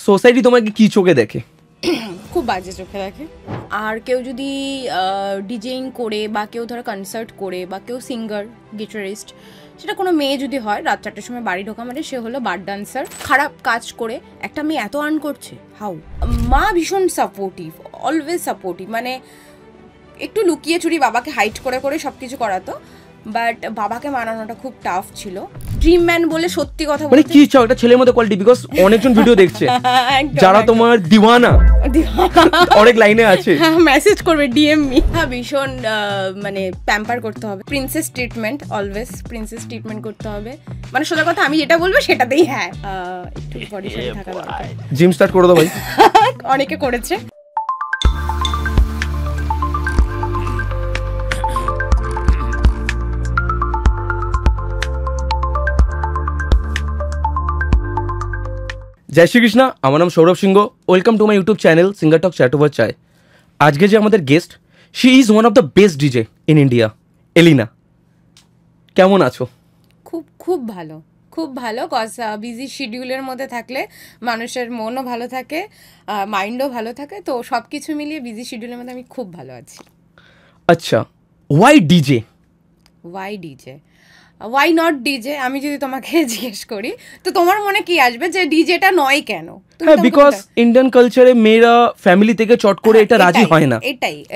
Society তোমাকে কি চোখে দেখে? খুব বাজে চোখে দেখে। আর কেউ যদি ডিজেইং করে বা কেউ ধরো কনসার্ট করে বা কেউ সিঙ্গার গিটারিস্ট, সেটা কোনো মেয়ে যদি হয় রাত 4টার সময় বাড়ি ঢোকা মানে সে হলো বার ডান্সার। খারাপ কাজ করে একটা মেয়ে এত আর্ন করছে, হাউ? মা ভীষণ সাপোর্টিভ, অলওয়েজ সাপোর্টিভ, মানে একটু লুকিয়ে চুরি বাবাকে হাইট করে করে সব কিছু করাতো, বাট বাবাকে মানানোটা খুব টাফ ছিল। ড্রিম ম্যান বলে সত্যি কথা মানে কি চাও একটা ছেলের মধ্যে কোয়ালিটি? বিকজ অনেকজন ভিডিও দেখছে যারা তোমার দিওয়ানা অনেক লাইনে আছে, মেসেজ করবে ডিএম মি। হ্যাঁ, ভীষণ মানে প্যাম্পার করতে হবে, princess treatment, always princess treatment করতে হবে। মানে সোজা কথা আমি যেটা বলবো সেটাতেই হ্যাঁ, একটু বডি শেপ থাকা দরকার। জিম স্টার্ট করে দাও ভাই। অনেকে করেছে। জয় শ্রীকৃষ্ণ, আমার নাম Sourav Singh. Welcome to my YouTube channel singer talk chat over chai. আজকে যে আমাদের guest, she is one of the best DJ in India, Elina. কেমন আছো? খুব খুব ভালো, খুব ভালো। কজ বিজি শিডিউলের মধ্যে থাকলে মানুষের মনও ভালো থাকে, মাইন্ডও ভালো থাকে, তো সব কিছু মিলিয়ে বিজি শিডিউলের মধ্যে আমি খুব ভালো আছি। আচ্ছা, why DJ? Why DJ, why not DJ? আমি যদি তোমাকে জিজ্ঞেস করি তো তোমার মনে কি আসবে যে ডিজেটা নয় কেন? হ্যাঁ, বিকজ ইন্ডিয়ান কালচারে মেয়েরা ফ্যামিলি থেকে চট করে এটা রাজি হয় না।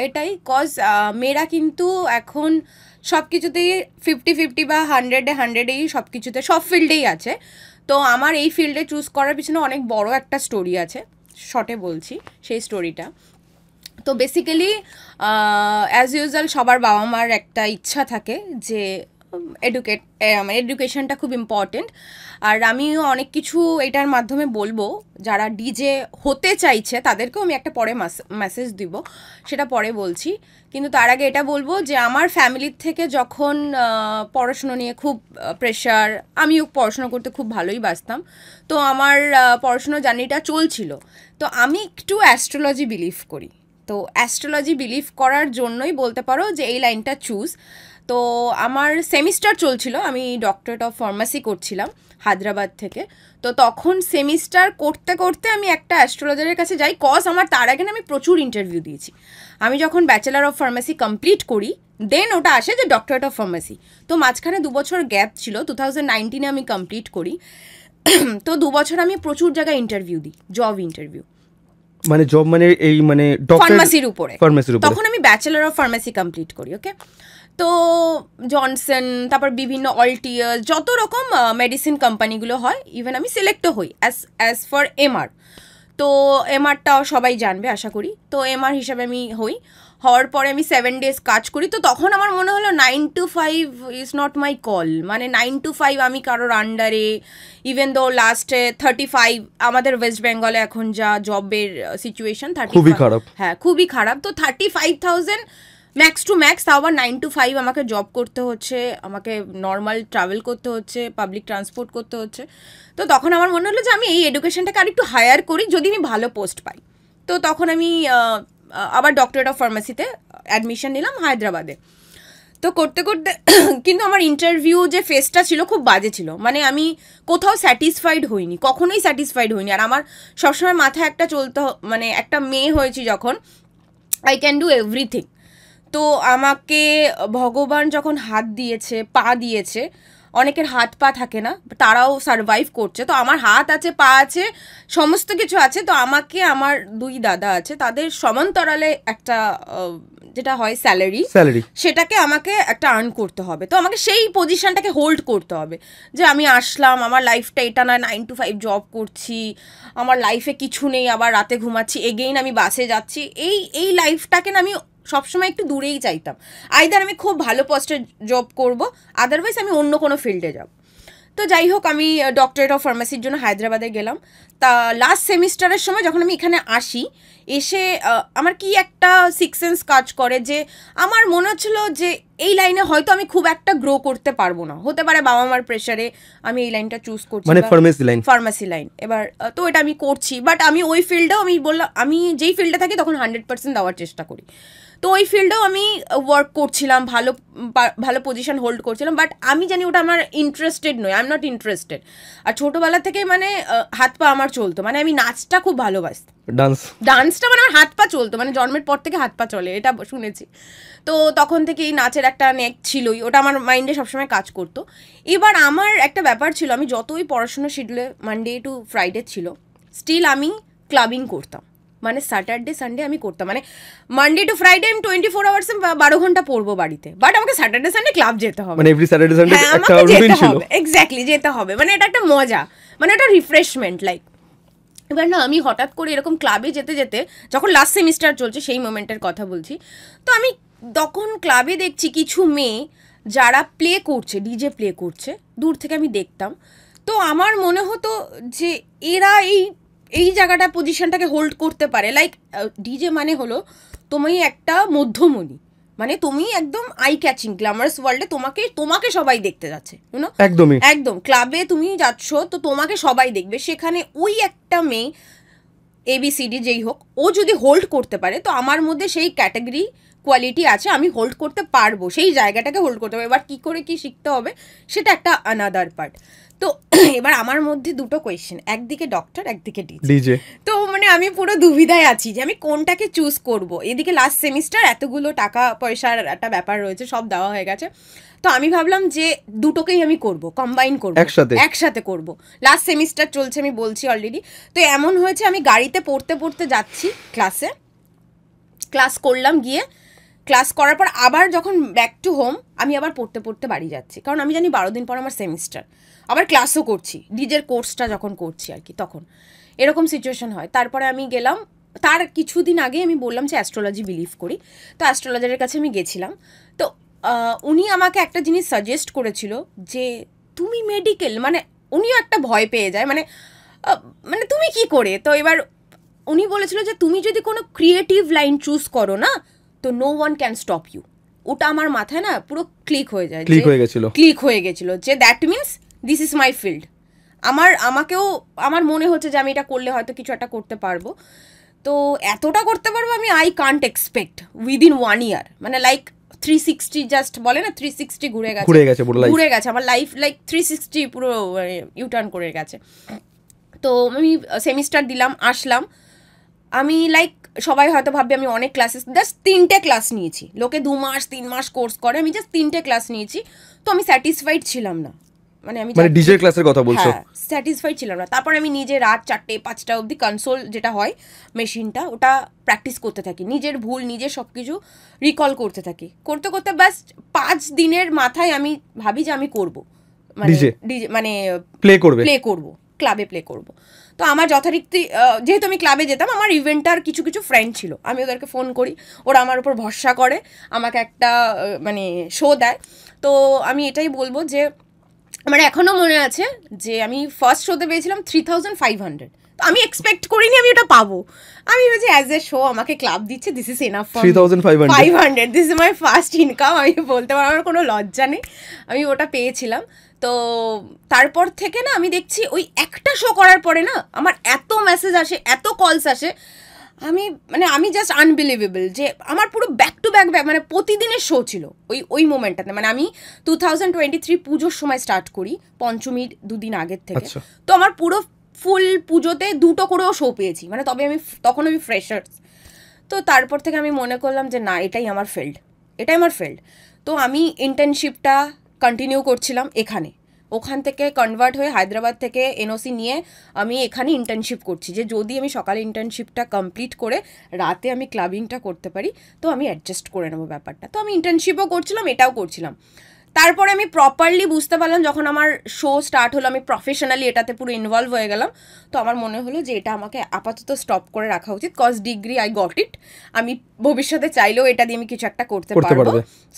এটাই কজ মেয়েরা কিন্তু এখন সব কিছুতেই 50-50 বা 100-100 সব কিছুতে, সব ফিল্ডেই আছে। তো আমার এই ফিল্ডে চুজ করার পিছনে অনেক বড় একটা স্টোরি আছে, শর্টে বলছি সেই স্টোরিটা। তো বেসিক্যালি অ্যাজ ইউজুয়াল সবার বাবা মার একটা ইচ্ছা থাকে যে এডুকেশনটা খুব ইম্পর্টেন্ট। আর আমিও অনেক কিছু এটার মাধ্যমে বলবো, যারা ডিজে হতে চাইছে তাদেরকেও আমি একটা পরে মেসেজ দিব, সেটা পরে বলছি। কিন্তু তার আগে এটা বলবো যে আমার ফ্যামিলির থেকে যখন পড়াশুনো নিয়ে খুব প্রেশার, আমিও পড়াশোনা করতে খুব ভালোই বাসতাম, তো আমার পড়াশুনো জার্নিটা চলছিল। তো আমি একটু অ্যাস্ট্রোলজি বিলিভ করি, তো অ্যাস্ট্রোলজি বিলিভ করার জন্যই বলতে পারো যে এই লাইনটা চুজ। তো আমার সেমিস্টার চলছিল, আমি ডক্টরেট অফ ফার্মাসি করছিলাম হায়দ্রাবাদ থেকে। তো তখন সেমিস্টার করতে করতে আমি একটা অ্যাস্ট্রোলজারের কাছে যাই, কজ আমার তার আগে আমি প্রচুর ইন্টারভিউ দিয়েছি। আমি যখন ব্যাচেলার অফ ফার্মাসি কমপ্লিট করি দেন ওটা আসে যে ডক্টরেট অফ ফার্মাসি। তো মাঝখানে 2 বছর গ্যাপ ছিল, 2019 আমি কমপ্লিট করি। তো 2 বছর আমি প্রচুর জায়গায় ইন্টারভিউ দিই, জব ইন্টারভিউ, মানে জব মানে এই মানে ফার্মাসির উপরে। তখন আমি ব্যাচেলার অফ ফার্মাসি কমপ্লিট করি, ওকে। তো জনসন, তারপর বিভিন্ন অলটিয়ার, যত রকম মেডিসিন কোম্পানিগুলো হয়, ইভেন আমি সিলেক্টও হই অ্যাজ ফর এমআর। তো এমআরটাও সবাই জানবে আশা করি। তো এমআর হিসাবে আমি হওয়ার পরে আমি 7 days কাজ করি। তো তখন আমার মনে হলো 9 to 5 is not my call, মানে 9 to 5 আমি কারোর আন্ডারে, ইভেন দো লাস্টে 35, আমাদের ওয়েস্ট বেঙ্গলে এখন যা জবের সিচুয়েশন, খুবই খারাপ। হ্যাঁ, খুবই খারাপ। তো 35,000 ম্যাক্স টু ম্যাক্স, তাও আবার 9 to 5 আমাকে জব করতে হচ্ছে, আমাকে নর্মাল ট্রাভেল করতে হচ্ছে, পাবলিক ট্রান্সপোর্ট করতে হচ্ছে। তো তখন আমার মনে হলো যে আমি এই এডুকেশনটাকে আর একটু হায়ার করি, যদি আমি ভালো পোস্ট পাই। তো তখন আমি আবার ডক্টরেট অফ ফার্মাসিতে অ্যাডমিশন নিলাম হায়দ্রাবাদে। তো করতে করতে কিন্তু আমার ইন্টারভিউ যে ফেসটা ছিল খুব বাজে ছিল, মানে আমি কোথাও স্যাটিসফাইড হইনি, কখনোই স্যাটিসফাইড হইনি। আর আমার সবসময় মাথায় একটা মানে একটা মেয়ে হয়েছি যখন, আই ক্যান ডু এভরিথিং। তো আমাকে ভগবান যখন হাত দিয়েছে, পা দিয়েছে, অনেকের হাত পা থাকে না, তারাও সারভাইভ করছে। তো আমার হাত আছে, পা আছে, সমস্ত কিছু আছে। তো আমাকে, আমার 2 দাদা আছে, তাদের সমান্তরালে একটা যেটা হয় স্যালারি, সেটাকে আমাকে একটা আর্ন করতে হবে। তো আমাকে সেই পজিশনটাকে হোল্ড করতে হবে যে আমি আসলাম, আমার লাইফটা এটা না 9 to 5 জব করছি, আমার লাইফে কিছু নেই, আবার রাতে ঘুমাচ্ছি, এগেইন আমি বাসে যাচ্ছি, এই লাইফটাকে না আমি সবসময় একটু দূরেই চাইতাম। আইদার আমি খুব ভালো পোস্টে জব করব, আদারওয়াইজ আমি অন্য কোনো ফিল্ডে যাব। তো যাই হোক, আমি ডক্টরেট অফ ফার্মাসির জন্য হায়দ্রাবাদে গেলাম। তা লাস্ট সেমিস্টারের সময় যখন আমি এখানে আসি, এসে আমার কি একটা সিক্স সেন্স কাজ করে যে আমার মনে হচ্ছিল যে এই লাইনে হয়তো আমি খুব একটা গ্রো করতে পারবো না, হতে পারে বাবা মার প্রেশারে আমি এই লাইনটা চুজ করছি, মানে ফার্মাসি লাইন। এবার তো এটা আমি করছি, বাট আমি ওই ফিল্ডেও আমি বললাম, আমি যেই ফিল্ডে থাকি তখন 100% দেওয়ার চেষ্টা করি। তো ওই ফিল্ডেও আমি ওয়ার্ক করছিলাম, ভালো ভালো পজিশন হোল্ড করছিলাম, বাট আমি জানি ওটা আমার ইন্টারেস্টেড নয়, আই এম নট ইন্টারেস্টেড। আর ছোটোবেলা থেকে মানে হাত পা আমার চলতো, মানে আমি নাচটা খুব ভালোবাসতাম, ডান্সটা মানে আমার হাত পা চলতো, মানে জন্মের পর থেকে হাত পা চলে, এটা শুনেছি। তো তখন থেকে এই নাচের একটা নেক ছিলই, ওটা আমার মাইন্ডে সবসময় কাজ করতো। এবার আমার একটা ব্যাপার ছিল, আমি যতই পড়াশোনা শিডিউলে মানডে টু ফ্রাইডে ছিল, স্টিল আমি ক্লাবিং করতাম, মানে স্যাটারডে সানডে আমি করতাম, মানে মানডে টু ফ্রাইডে আমি 24 আওয়ার্সে 12 ঘন্টা পড়বো বাড়িতে, বাট আমাকে স্যাটারডে সানডে ক্লাব যেতে হবে, মানে এভরি স্যাটারডে সানডে একটা রুটিন ছিল। এক্স্যাক্টলি, যেতে হবে, মানে এটা একটা মজা, মানে একটা রিফ্রেশমেন্ট লাইক। এবার না আমি হঠাৎ করে এরকম ক্লাবে যেতে যেতে, যখন লাস্ট সেমিস্টার চলছে সেই মোমেন্টের কথা বলছি, তো আমি তখন ক্লাবে দেখছি কিছু মেয়ে যারা প্লে করছে, ডিজে প্লে করছে, দূর থেকে আমি দেখতাম। তো আমার মনে হতো যে এরা এই জায়গাটা পজিশনটাকে হোল্ড করতে পারে, লাইক ডিজে মানে হলো তুমি একটা মধ্যমণি, মানে তুমি একদম আই ক্যাচিং গ্ল্যামারাস ওয়ার্ল্ডে, তোমাকে সবাই দেখতে যাচ্ছে, ইউনো, একদমই একদম ক্লাবে তুমি যাচ্ছ তো তোমাকে সবাই দেখবে, সেখানে ওই একটা মেয়ে ABCD যেই হোক, ও যদি হোল্ড করতে পারে, তো আমার মধ্যে সেই ক্যাটাগরি কোয়ালিটি আছে, আমি হোল্ড করতে পারবো, সেই জায়গাটাকে হোল্ড করতে পারবো। এবার কী করে কী শিখতে হবে সেটা একটা আনাদার পার্ট। তো এবার আমার মধ্যে দুটো কোয়েশ্চেন, একদিকে ডক্টর, একদিকে ডিজে। তো মানে আমি পুরো দুবিধায় আছি যে আমি কোনটাকে চুজ করব। এদিকে লাস্ট সেমিস্টার, এতগুলো টাকা পয়সার একটা ব্যাপার রয়েছে, সব দেওয়া হয়ে গেছে। তো আমি ভাবলাম যে দুটোকেই আমি করব, কম্বাইন করব, একসাথে করব। লাস্ট সেমিস্টার চলছে, আমি বলছি অলরেডি। তো এমন হয়েছে আমি গাড়িতে পড়তে পড়তে যাচ্ছি ক্লাস করলাম, গিয়ে ক্লাস করার পর আবার যখন ব্যাক টু হোম, আমি আবার পড়তে পড়তে বাড়ি যাচ্ছি, কারণ আমি জানি 12 দিন পর আমার সেমিস্টার, আবার ক্লাসও করছি, ডিজের কোর্সটা যখন করছি আর কি, তখন এরকম সিচুয়েশন হয়। তারপরে আমি গেলাম, তার কিছুদিন আগে আমি বললাম যে অ্যাস্ট্রোলজি বিলিভ করি, তো অ্যাস্ট্রোলজারের কাছে আমি গেছিলাম। তো উনি আমাকে একটা জিনিস সাজেস্ট করেছিল যে তুমি মেডিকেল, মানে উনিও একটা ভয় পেয়ে যায়, মানে তুমি কি করে। তো এবার উনি বলেছিল যে তুমি যদি কোনো ক্রিয়েটিভ লাইন চুজ করো না, তো no one can stop you. ওটা আমার মাথায় না পুরো ক্লিক হয়ে গেছিল যে that means this is my field. আমাকেও আমার মনে হচ্ছে যে আমি এটা করলে হয়তো কিছু একটা করতে পারবো। তো এতটা করতে পারবো আমি, আই কান্ট এক্সপেক্ট উইদিন 1 ইয়ার, মানে লাইক 360, জাস্ট বলে না 360 ঘুরে গেছে আমার লাইফ, লাইক 360 পুরো ইউটার্ন করে গেছে। তো আমি সেমিস্টার দিলাম, আসলাম, আমি লাইক সবাই হয়তো ভাববে আমি অনেক ক্লাসেস, জাস্ট 3টে ক্লাস নিয়েছি, লোকে 2 মাস 3 মাস কোর্স করে, আমি জাস্ট 3টে ক্লাস নিয়েছি। তো আমি স্যাটিসফাইড ছিলাম না, মানে ডিজে ক্লাসের কথা বলছো, স্যাটিসফাইড ছিলাম না। তারপর আমি নিজে রাত 4টে-5টা অবধি কনসোল যেটা হয় মেশিনটা, ওটা প্র্যাকটিস করতে থাকি, নিজের ভুল নিজে সব কিছু রিকল করতে থাকি, করতে করতে ব্যাস 5 দিনের মাথায় আমি ভাবি যে আমি করবো, মানে প্লে করবো, ক্লাবে প্লে করবো। তো আমার যথারীতি, যেহেতু আমি ক্লাবে যেতাম, আমার ইভেন্টার কিছু ফ্রেন্ড ছিল, আমি ওদেরকে ফোন করি, ওরা আমার উপর ভরসা করে, আমাকে একটা মানে শো দেয়। তো আমি এটাই বলবো যে আমার এখনও মনে আছে যে আমি ফার্স্ট শোতে পেয়েছিলাম 3500। তো আমি এক্সপেক্ট করিনি আমি ওটা পাবো, আমি ভেবেছি অ্যাজ এ শো আমাকে ক্লাব দিচ্ছে, this is enough for 3500, this is my first income, আমি বলতে পারবো, আমার কোনো লজ্জা নেই, আমি ওটা পেয়েছিলাম। তো তারপর থেকে না আমি দেখছি ওই একটা শো করার পরে না আমার এত মেসেজ আসে, এত কলস আসে, আমি জাস্ট আনবিলিভেবল যে আমার পুরো ব্যাক টু ব্যাক, মানে প্রতিদিনের শো ছিল ওই মোমেন্টটাতে। মানে আমি 2023 পুজোর সময় স্টার্ট করি, পঞ্চমীর 2 দিন আগের থেকে। তো আমার পুরো ফুল পুজোতে 2টো করেও শো পেয়েছি, মানে তখন আমি ফ্রেশার্স। তো তারপর থেকে আমি মনে করলাম যে না, এটাই আমার ফিল্ড। তো আমি ইন্টার্নশিপটা কন্টিনিউ করছিলাম এখানে, ওখান থেকে কনভার্ট হয়ে হায়দ্রাবাদ থেকে NOC নিয়ে আমি এখানে ইন্টার্নশিপ করছি, যে যদি আমি সকালে ইন্টার্নশিপটা কমপ্লিট করে রাতে আমি ক্লাবিংটা করতে পারি, তো আমি অ্যাডজাস্ট করে নেবো ব্যাপারটা। তো আমি ইন্টার্নশিপও করছিলাম, এটাও করছিলাম। তারপরে আমি প্রপারলি বুঝতে পারলাম, যখন আমার শো স্টার্ট হলো, আমি প্রফেশনালি এটাতে পুরো ইনভলভ হয়ে গেলাম। তো আমার মনে হলো যে এটা আমাকে আপাতত স্টপ করে রাখা উচিত, cause degree I got it, আমি ভবিষ্যতে চাইলেও এটা দিয়ে আমি কিছু একটা করতে পারবো।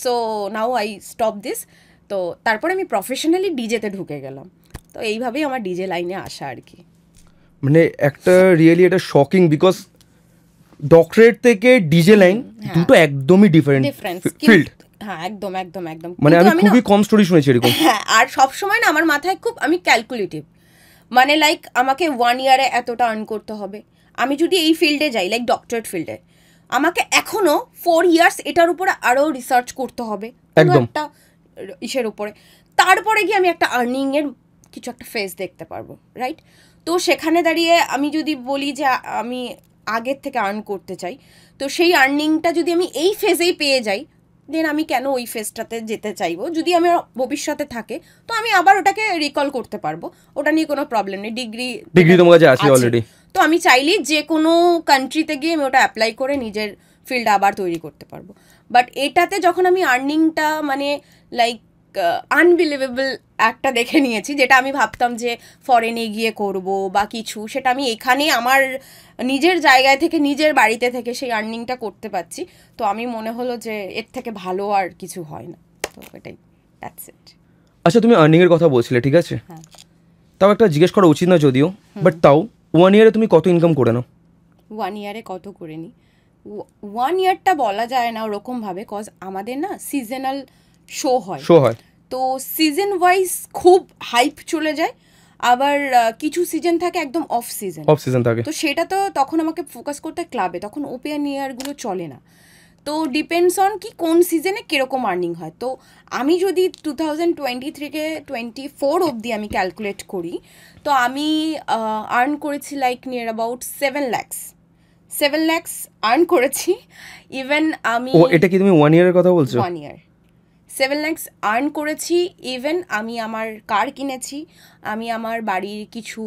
So now I stop this. তো তারপরে আমি প্রফেশনালি ডিজেতে ঢুকে গেলাম। তো এইভাবেই আমার ডিজে লাইনে আসা আর কি। মানে একটা রিয়েলি এটা শকিং, বিকজ ডক্টরেট থেকে ডিজে লাইন দুটো একদমই ডিফারেন্ট ফিল্ড। হ্যাঁ, একদম। মানে আমি খুবই কম স্টোরি শুনেছি এরকম। হ্যাঁ, আর সবসময় না আমার মাথায় খুব আমি ক্যালকুলেটিভ, মানে লাইক আমাকে 1 ইয়ারে এতটা আর্ন করতে হবে। আমি যদি এই ফিল্ডে যাই, লাইক ডক্টরেট ফিল্ডে, আমাকে এখনো 4 ইয়ার্স এটার উপরে আরো রিসার্চ করতে হবে কোনো একদম। একটা ইসের উপরে, তারপরে গিয়ে আমি একটা আর্নিং এর কিছু একটা ফেস দেখতে পারবো, রাইট? তো সেখানে দাঁড়িয়ে আমি যদি বলি যে আমি আগের থেকে আর্ন করতে চাই, তো সেই আর্নিংটা যদি আমি এই ফেজেই পেয়ে যাই, দেন আমি কেন ওই ফেজটাতে যেতে চাইবো? যদি আমার ভবিষ্যতে থাকে তো আমি আবার ওটাকে রিকল করতে পারবো, ওটা নিয়ে কোনো প্রবলেম নেই। ডিগ্রি তোমার কাছে আছে অলরেডি, তো আমি চাইলেই যে কোনো কান্ট্রিতে গিয়ে আমি ওটা অ্যাপ্লাই করে নিজের ফিল্ড আবার তৈরি করতে পারবো। বাট এটাতে যখন আমি আর্নিংটা মানে লাইক আনবিলিভেবল একটা দেখে নিয়েছি, যেটা আমি ভাবতাম যে ফরেনে গিয়ে করব বা কিছু, সেটা আমি এখানে আমার নিজের জায়গায় থেকে নিজের বাড়িতে থেকে সেই আর্নিংটা করতে পারছি। তো আমি মনে হলো যে এর থেকে ভালো আর কিছু হয় না। তো এটাই, দ্যাটস ইট। আচ্ছা তুমি আর্নিং এর কথা বলছিলে, ঠিক আছে, হ্যাঁ। তাও একটা জিজ্ঞেস করা উচিত না যদিও, বাট তাও 1 ইয়ারে তুমি কত ইনকাম করে নাও? 1 ইয়ারে কত করে নিই? 1 ইয়ারটা বলা যায় না ওরকমভাবে, কজ আমাদের না সিজনাল শো হয়, তো সিজন ওয়াইজ খুব হাইপ চলে যায়, আবার কিছু সিজন থাকে একদম অফ সিজন থাকে, তো সেটা তো তখন আমাকে ফোকাস করতে হয় ক্লাবে, তখন ওপেন ইয়ারগুলো চলে না। তো ডিপেন্ডস অন কি কোন সিজনে কীরকম আর্নিং হয়। তো আমি যদি 2023 থেকে 24 অবধি আমি ক্যালকুলেট করি, তো আমি আর্ন করেছি like near about 7 lakhs earn করেছি। ইভেন আমি এটা কি তুমি 1 ইয়ারের কথা বলছো? 1 ইয়ার 7 lakhs আর্ন করেছি। ইভেন আমি আমার কার কিনেছি, আমি আমার বাড়ির কিছু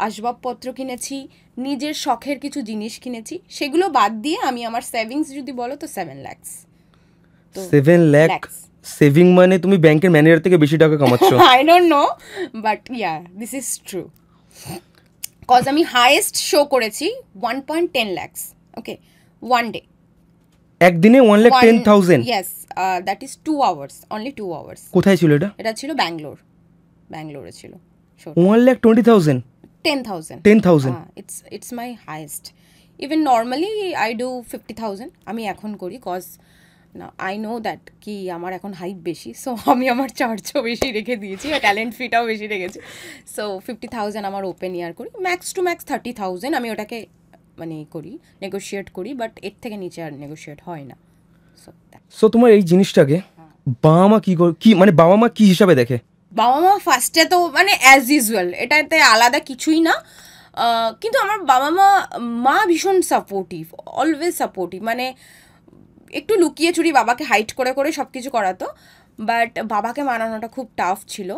আসবাবপত্র কিনেছি, নিজের শখের কিছু জিনিস কিনেছি, সেগুলো বাদ দিয়ে আমি আমার সেভিংস যদি বলো তো 7 lakhs। 7 লাখ সেভিং মানে তুমি ব্যাংকের ম্যানেজার থেকে বেশি টাকা কামাচ্ছো। I don't know, but yeah this is true. Cause আমি হাইয়েস্ট শো করেছি 1.10 lakhs, ওকে, ওয়ান ডে। একদিনে 1,10,000? Yes, that is 2 hours, only 2 hours। কোথায় ছিল এটা? এটা ছিল ব্যাঙ্গালোরে ছিল। 1,20,000? 10,000 it's my highest. Even normally I do 50,000 আমি এখন করি, কজ না আই নো দ্যাট কি আমার এখন হাইট বেশি, সো আমি আমার চার্জও বেশি রেখে দিয়েছি আর ট্যালেন্ট ফিটাও বেশি রেখেছি। সো 50,000 আমার ওপেন ইয়ার করি, ম্যাক্স টু ম্যাক্স 30,000 আমি ওটাকে মানে করি, নেগোশিয়েট করি, বাট এর থেকে নিচে আর নেগোশিয়েট হয় না। সো তোমার এই জিনিসটাকে বাবা মা কি মানে বাবা মা কি হিসাবে দেখে? বাবা মা ফার্স্টে তো মানে অ্যাজ ইউজুয়াল, এটাতে আলাদা কিছুই না, কিন্তু আমার বাবা মা ভীষণ সাপোর্টিভ, অলওয়েজ সাপোর্টিভ, মানে একটু লুকিয়ে চুরি বাবাকে হাইট করে করে সব কিছু করাতো, বাট বাবাকে মানানোটা খুব টাফ ছিল।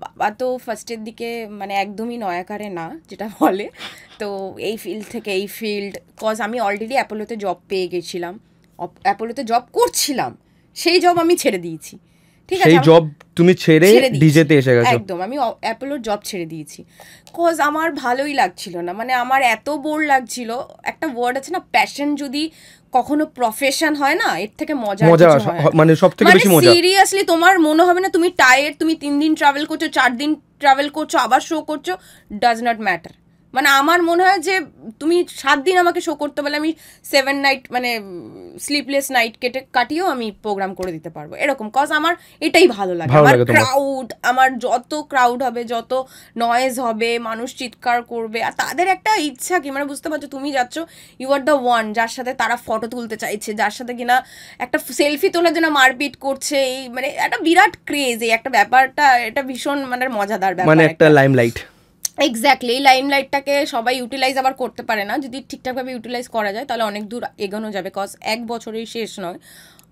বাবা তো ফার্স্টের দিকে মানে একদমই নয়াকারে না যেটা বলে, তো এই ফিল্ড থেকে এই ফিল্ড, কজ আমি অলরেডি অ্যাপোলোতে জব পেয়ে গেছিলাম, অ্যাপোলোতে জব করছিলাম, সেই জব আমি ছেড়ে দিয়েছি, ঠিক আছে, সেই জব তুমি ছেড়ে ডিজেতে এসে গেছো? একদম, আমি অ্যাপোলোর জব ছেড়ে দিয়েছি, কজ আমার ভালোই লাগছিল না, মানে আমার এত বোর লাগছিল। একটা ওয়ার্ড আছে না, প্যাশন যদি কখনো প্রফেশন হয় না, এর থেকে মজা মানে সবথেকে বেশি মজা। সিরিয়াসলি তোমার মনে হবে না তুমি টায়ার্ড, তুমি 3 দিন ট্রাভেল করছো, 4 দিন ট্রাভেল করছো, আবার শো করছো, ডাজ নট ম্যাটার। মানে আমার মনে হয় যে তুমি 7 দিন আমাকে শো করতে বলে আমি 7 নাইট মানে স্লিপলেস নাইট কাটিয়েও আমি প্রোগ্রাম করে দিতে পারবো, এরকম, কজ আমার এটাই ভালো লাগে। আমার ক্রাউড, আমার যত ক্রাউড হবে, যত নয়েজ হবে, মানুষ চিৎকার করবে, আর তাদের একটা ইচ্ছা কি, মানে বুঝতে পারছো, তুমি যাচ্ছ, ইউ আর দ্য ওয়ান যার সাথে তারা ফটো তুলতে চাইছে, যার সাথে কিনা একটা সেলফি তোলার জন্য মারপিট করছে, এই মানে একটা বিরাট ক্রেজ, এই একটা ব্যাপারটা, এটা ভীষণ মানে মজাদার ব্যাপার, মানে একটা লাইমলাইট। এক্স্যাক্টলি, এই লাইমলাইটটাকে সবাই ইউটিলাইজ আবার করতে পারে না, যদি ঠিকঠাকভাবে ইউটিলাইজ করা যায় তাহলে অনেক দূর এগোনো যাবে, কজ 1 বছরেই শেষ নয়,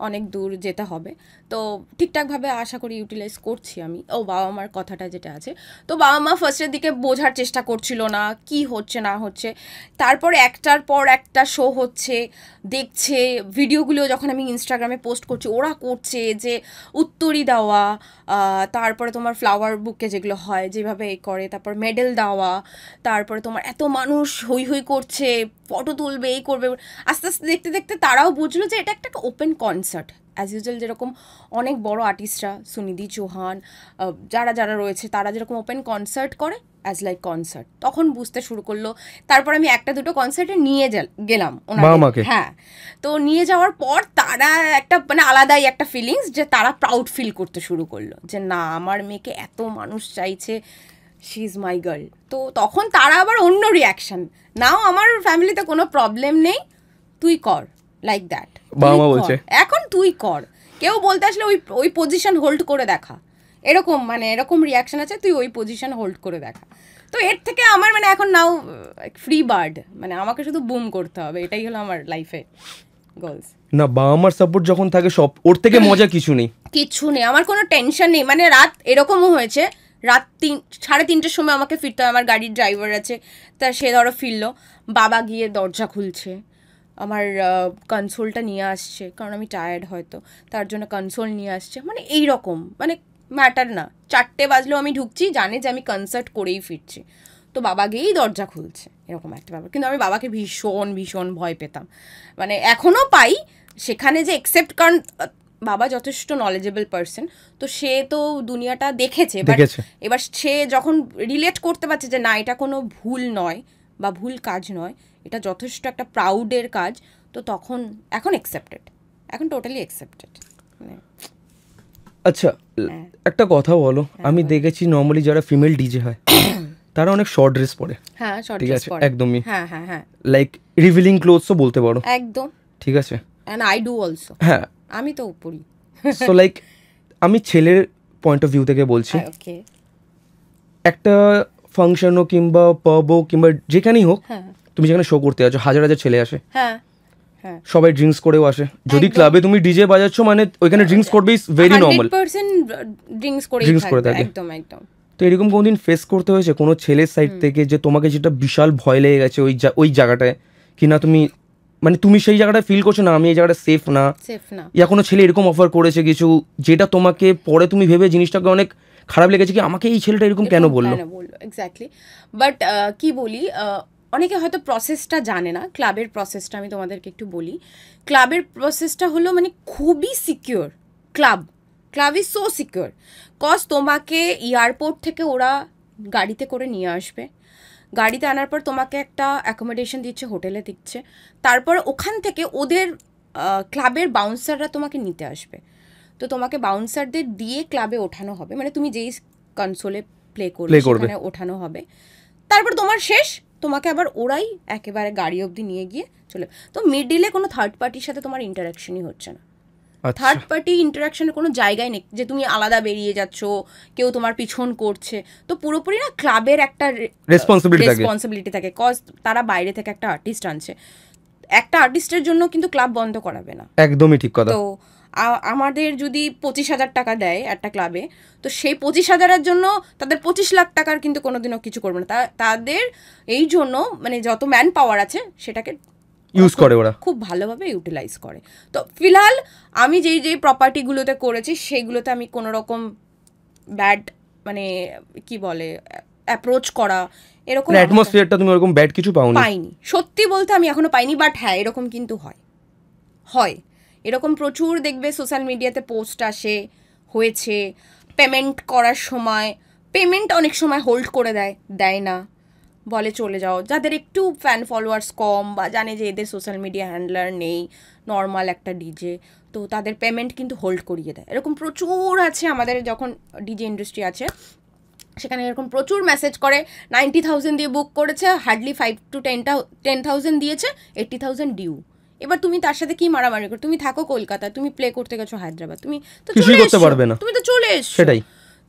অনেক দূর যেতে হবে। তো ঠিকঠাকভাবে আশা করি ইউটিলাইজ করছি আমি। বাবা মার কথাটা যেটা আছে, তো বাবা মা ফার্স্টের দিকে বোঝার চেষ্টা করছিল না কি হচ্ছে না হচ্ছে, তারপর একটার পর একটা শো হচ্ছে, দেখছে ভিডিওগুলো যখন আমি ইনস্টাগ্রামে পোস্ট করছি, ওরা করছে যে উত্তরী দেওয়া, তারপরে তোমার ফ্লাওয়ার বুকে যেগুলো হয় যেভাবে করে, তারপর মেডেল দেওয়া, তারপরে তোমার এত মানুষ হই হই করছে, ফটো তুলবে, এই করবে, আস্তে আস্তে দেখতে দেখতে তারাও বুঝলো যে এটা একটা ওপেন কনসার্ট। অ্যাজ ইউজুয়াল যেরকম অনেক বড় আর্টিস্টরা, সুনিধি চৌহান, যারা যারা রয়েছে, তারা যেরকম ওপেন কনসার্ট করে অ্যাজ লাইক কনসার্ট, তখন বুঝতে শুরু করলো। তারপর আমি 1-2 কনসার্টে নিয়ে গেলাম ওনাকে, হ্যাঁ, তো নিয়ে যাওয়ার পর তারা একটা মানে আলাদাই একটা ফিলিংস, যে তারা প্রাউড ফিল করতে শুরু করলো যে না, আমার মেয়েকে এত মানুষ চাইছে, শি ইজ মাই গার্ল। তো তখন তারা আবার অন্য রিয়াকশান, নাও আমার ফ্যামিলিতে কোনো প্রবলেম নেই, তুই কর, লাইক দ্যাট। বাবা মা বলছে এখন তুই কর, কেউ বলতে আসলে ওই ওই পজিশন হোল্ড করে দেখা, এরকম মানে এরকম রিয়াকশন আছে, তুই ওই পজিশন হোল্ড করে দেখা। তো এর থেকে আমার মানে এখন নাও ফ্রি বার্ড, মানে আমাকে শুধু বুম করতে হবে, এটাই হলো আমার লাইফে গোলস। না, বাবা মার সাপোর্ট যখন থাকে সব, ওর থেকে মজা কিছু নেই। কিছু নেই, আমার কোনো টেনশন নেই। মানে রাত এরকমও হয়েছে, রাত 3:30টার সময় আমাকে ফিরতে হয়, আমার গাড়ির ড্রাইভার আছে, তা সে ধরো ফিরলো, বাবা গিয়ে দরজা খুলছে, আমার কনসোলটা নিয়ে আসছে, কারণ আমি টায়ার্ড হয়তো, তার জন্য কনসোল নিয়ে আসছে, মানে এইরকম, মানে ম্যাটার না, 4টে বাজলেও আমি ঢুকছি, জানে যে আমি কনসার্ট করেই ফিরছি, তো বাবা গিয়েই দরজা খুলছে, এরকম একটা ব্যাপার। কিন্তু আমি বাবাকে ভীষণ ভীষণ ভয় পেতাম, মানে এখনও পাই সেখানে যে একসেপ্ট, কারণ বাবা যথেষ্ট নলেজেবল পার্সন, তো সে তো দুনিয়াটা দেখেছে, এবার সে যখন রিলেট করতে পারছে যে না এটা কোনো ভুল নয় বা ভুল কাজ নয়, এটা যথেষ্ট একটা প্রাউডের কাজ, তো তখন এখন অ্যাকসেপ্টেড, এখন টোটালি অ্যাকসেপ্টেড। আচ্ছা, একটা কথা বলো, আমি দেখেছি নর্মালি যারা ফিমেল ডিজে হয় তারা অনেক শর্ট ড্রেস পরে, হ্যাঁ শর্ট ঠিক ড্রেস আছে, পরে, একদমই, হ্যাঁ হ্যাঁ হ্যাঁ, লাইক রিভিলিং ক্লোথসও বলতে পারো, একদম, ঠিক আছে, এন্ড আই ডু অলসো, হ্যাঁ, আমি তো পরি। সো লাইক আমি ছেলের পয়েন্ট অফ ভিউ থেকে বলছি, ওকে, একটা ফাংশনও কিংবা পাবও কিংবা যেখানেই হোক, তুমি যেখানে শো করতে যাচ্ছ, হাজার হাজার ছেলে আসে, হ্যাঁ হ্যাঁ, সবাই ড্রিঙ্কস করেও আসে, যদি ক্লাবে তুমি ডিজে বাজাচ্ছ মানে ওইখানে ড্রিঙ্কস করবে, ইজ ভেরি নর্মাল, 100% ড্রিঙ্কস করে থাকে, একদম একদম। তো এরকম কোনোদিন ফেস করতে হয়েছে কোনো ছেলের সাইড থেকে যে তোমাকে যেটা বিশাল ভয় লেগে গেছে ওই জায়গাটায়, কি না তুমি মানে তুমি সেই জায়গাটায় ফিল করছো না আমি এই জায়গাটা সেফ না, ইয়া কোনো ছেলে এরকম অফার করেছে কিছু যেটা তোমাকে পরে তুমি ভেবে জিনিসটাকে অনেক খারাপ লেগেছে, কি আমাকে এই ছেলেটা এরকম কেন বললো? এক্স্যাক্টলি, বাট কি বলি, অনেকে হয়তো প্রসেসটা জানে না, ক্লাবের প্রসেসটা আমি তোমাদেরকে একটু বলি। ক্লাবের প্রসেসটা হলো মানে খুবই secure, club is so secure, cause তোমাকে এয়ারপোর্ট থেকে ওরা গাড়িতে করে নিয়ে আসবে, গাড়িতে আনার পর তোমাকে একটা অ্যাকোমোডেশন দিচ্ছে, হোটেলে দিচ্ছে, তারপর ওখান থেকে ওদের ক্লাবের বাউন্সাররা তোমাকে নিতে আসবে, তো তোমাকে বাউন্সারদের দিয়ে ক্লাবে ওঠানো হবে, মানে তুমি যেই কনসোলে প্লে করবে সেখানে ওঠানো হবে, তারপর তোমার শেষ, তোমাকে আবার ওরাই একেবারে গাড়ি অবধি নিয়ে গিয়ে চলে, তো মিডিলে কোনো থার্ড পার্টির সাথে তোমার ইন্টারাকশনই হচ্ছে না, থার্ড পার্টি ইন্টারাকশনের কোনো জায়গায় নেই যে তুমি আলাদা বেরিয়ে যাচ্ছ, কেউ তোমার পিছন করছে, তো পুরোপুরি না ক্লাবের একটা রেসপন্সিবিলিটি থাকে, কজ তারা বাইরে থেকে একটা আর্টিস্ট আনছে, একটা আর্টিস্টের জন্য কিন্তু ক্লাব বন্ধ করাবে না, একদমই ঠিক কথা। তো আমাদের যদি 25,000 টাকা দেয় একটা ক্লাবে, তো সেই 25,000-এর জন্য তাদের 25 লাখ টাকার কিন্তু কোনোদিনও কিছু করবে না, তাদের এই জন্য মানে যত ম্যান পাওয়ার আছে সেটাকে ইউজ করে, ওরা খুব ভালোভাবে ইউটিলাইজ করে। তো ফিলহাল আমি যেই প্রপার্টিগুলোতে করেছি সেইগুলোতে আমি কোনো রকম ব্যাড মানে কি বলে অ্যাপ্রোচ করা এরকম অ্যাটমসফিয়ারটা তুমি এরকম ব্যাড কিছু পাইনি, সত্যি বলতে আমি এখনো পাইনি, বাট হ্যাঁ এরকম কিন্তু হয় এরকম প্রচুর দেখবে সোশ্যাল মিডিয়াতে পোস্ট আসে, হয়েছে, পেমেন্ট করার সময় পেমেন্ট অনেক সময় হোল্ড করে দেয় না, বলে চলে যাও, যাদের একটু ফ্যান ফলোয়ার্স কম বা জানে যে এদের সোশ্যাল মিডিয়া হ্যান্ডলার নেই, নর্মাল একটা ডিজে, তো তাদের পেমেন্ট কিন্তু হোল্ড করিয়ে দেয়, এরকম প্রচুর আছে আমাদের যখন ডিজে ইন্ডাস্ট্রি আছে সেখানে এরকম প্রচুর মেসেজ করে, 90,000 দিয়ে বুক করেছে, হার্ডলি 5 to 10,000 দিয়েছে, 80,000 ডিউ, এবার তুমি তার সাথে কি মারামারি করো, তুমি থাকো কলকাতায়, তুমি প্লে করতে গেছো হায়দ্রাবাদ, তুমি তো কিছুই করতে পারবে না, তুমি তো চলে এসো, সেটাই।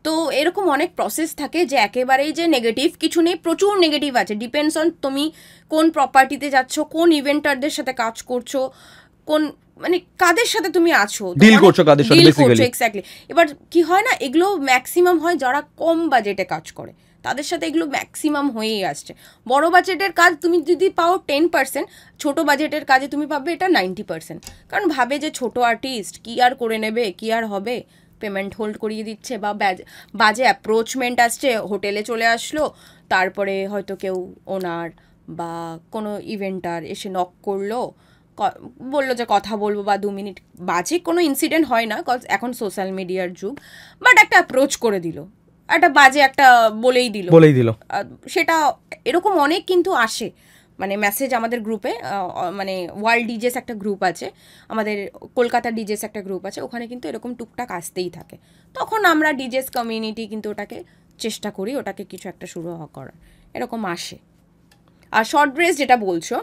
তো এরকম অনেক প্রসেস থাকে যে একেবারেই যে নেগেটিভ কিছু নেই, প্রচুর নেগেটিভ আছে, ডিপেন্ডস অন তুমি কোন প্রপার্টিতে যাচ্ছ, কোন ইভেন্টারদের সাথে কাজ করছো, কোন মানে কাদের সাথে তুমি আছো, ডিল করছো কাদের সাথে বেসিক্যালি, এক্স্যাক্টলি। এবার কি হয় না, এগুলো ম্যাক্সিমাম হয় যারা কম বাজেটে কাজ করে, তাদের সাথে এগুলো ম্যাক্সিমাম হয়েই আসছে, বড় বাজেটের কাজ তুমি যদি পাও 10%, ছোট বাজেটের কাজে তুমি পাবে এটা 90%, কারণ ভাবে যে ছোট আর্টিস্ট কি আর করে নেবে, কি আর হবে, পেমেন্ট হোল্ড করিয়ে দিচ্ছে, বা বাজে অ্যাপ্রোচমেন্ট আসছে, হোটেলে চলে আসলো, তারপরে হয়তো কেউ ওনার বা কোনো ইভেন্টার এসে নক করলো, বললো যে কথা বলবো বা 2 মিনিট, বাজে কোনো ইনসিডেন্ট হয় না কজ এখন সোশ্যাল মিডিয়ার যুগ, বাট একটা অ্যাপ্রোচ করে দিল, একটা বাজে একটা বলেই দিল, সেটা এরকম অনেক কিন্তু আসে, মানে মেসেজ আমাদের গ্রুপে, মানে ওয়ার্ল্ড ডিজেস একটা গ্রুপ আছে, আমাদের কলকাতা ডিজেস একটা গ্রুপ আছে, ওখানে কিন্তু এরকম টুকটাক আসতেই থাকে, তখন আমরা ডিজেস কমিউনিটি কিন্তু ওটাকে চেষ্টা করি ওটাকে কিছু একটা শুরু করার, এরকম আসে। আর শর্ট ড্রেস যেটা বলছো,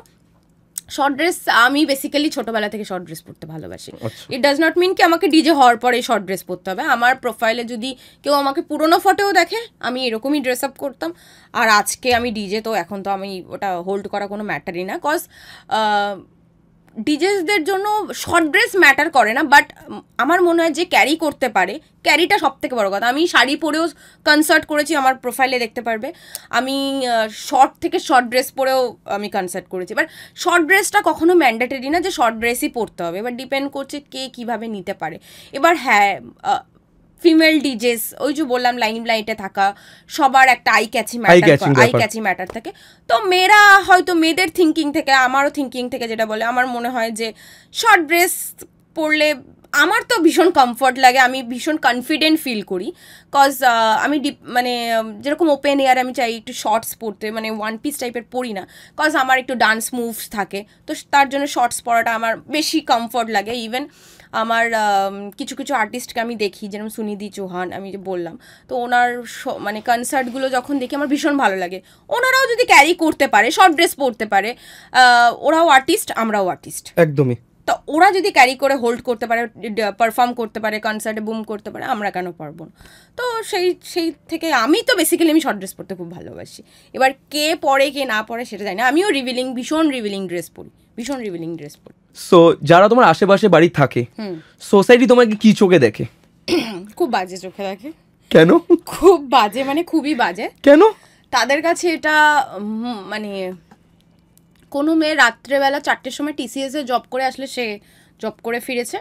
শর্ট ড্রেস আমি বেসিক্যালি ছোটবেলা থেকে শর্ট ড্রেস পরতে ভালোবাসি। ইট ডাজ নট মিন কি আমাকে ডিজে হওয়ার পরে শর্ট ড্রেস পরতে হবে। আমার প্রোফাইলে যদি কেউ আমাকে পুরোনো ফটোও দেখে আমি এরকমই ড্রেস আপ করতাম। আর আজকে আমি ডিজে, তো এখন তো আমি ওটা হোল্ড করা কোনো ম্যাটারই না, কজ ডিজেসদের জন্য শর্ট ড্রেস ম্যাটার করে না, বাট আমার মনে হয় যে ক্যারি করতে পারে, ক্যারিটা সব থেকে বড় কথা। আমি শাড়ি পরেও কনসার্ট করেছি, আমার প্রোফাইলে দেখতে পারবে। আমি শর্ট থেকে শর্ট ড্রেস পরেও আমি কনসার্ট করেছি। এবার শর্ট ড্রেসটা কখনো ম্যান্ডেটরি না যে শর্ট ড্রেসই পরতে হবে, এবার ডিপেন্ড করছে কে কীভাবে নিতে পারে। এবার হ্যাঁ, ফিমেল ডিজেস, ওই যে বললাম লাইমলাইটে থাকা, সবার একটা আই ক্যাচি ম্যাটার থাকে। তো মেয়েরা হয়তো মেয়েদের থিঙ্কিং থেকে, আমারও থিঙ্কিং থেকে যেটা বলে, আমার মনে হয় যে শর্ট ড্রেস পরলে আমার তো ভীষণ কমফর্ট লাগে, আমি ভীষণ কনফিডেন্ট ফিল করি। কজ আমি মানে যেরকম ওপেন এয়ার আমি চাই একটু শর্টস পরতে, মানে ওয়ান পিস টাইপের পরি না, কজ আমার একটু ডান্স মুভস থাকে, তো তার জন্য শর্টস পরাটা আমার বেশি কমফর্ট লাগে। ইভেন আমার কিছু কিছু আর্টিস্টকে আমি দেখি, যেরকম সুনিধি চৌহান আমি যে বললাম, তো ওনার মানে কনসার্টগুলো যখন দেখি আমার ভীষণ ভালো লাগে। ওনারাও যদি ক্যারি করতে পারে, শর্ট ড্রেস পরতে পারে, ওরাও আর্টিস্ট, আমরাও আর্টিস্ট, একদমই। তো ওরা যদি ক্যারি করে হোল্ড করতে পারে, পারফর্ম করতে পারে, কনসার্টে বুম করতে পারে, আমরা কেন পারবো না? তো সেই থেকে আমি তো বেসিক্যালি আমি শর্ট ড্রেস পরতে খুব ভালোবাসি। এবার কে পরে কে না পরে সেটা জানি না, আমিও ভীষণ রিভিলিং ড্রেস পরি। সো যারা তোমার আশেপাশে বাড়ি থাকে, সোসাইটি তোমাকে কি চোখে দেখে? খুব বাজে চোখে দেখে। কেন? খুব বাজে, মানে খুবই বাজে। কেন? তাদের কাছে এটা মানে কোনো মেয়ে রাত্রেবেলা 4টের সময় TCS-এ জব করে আসলে সে জব করে ফিরেছে,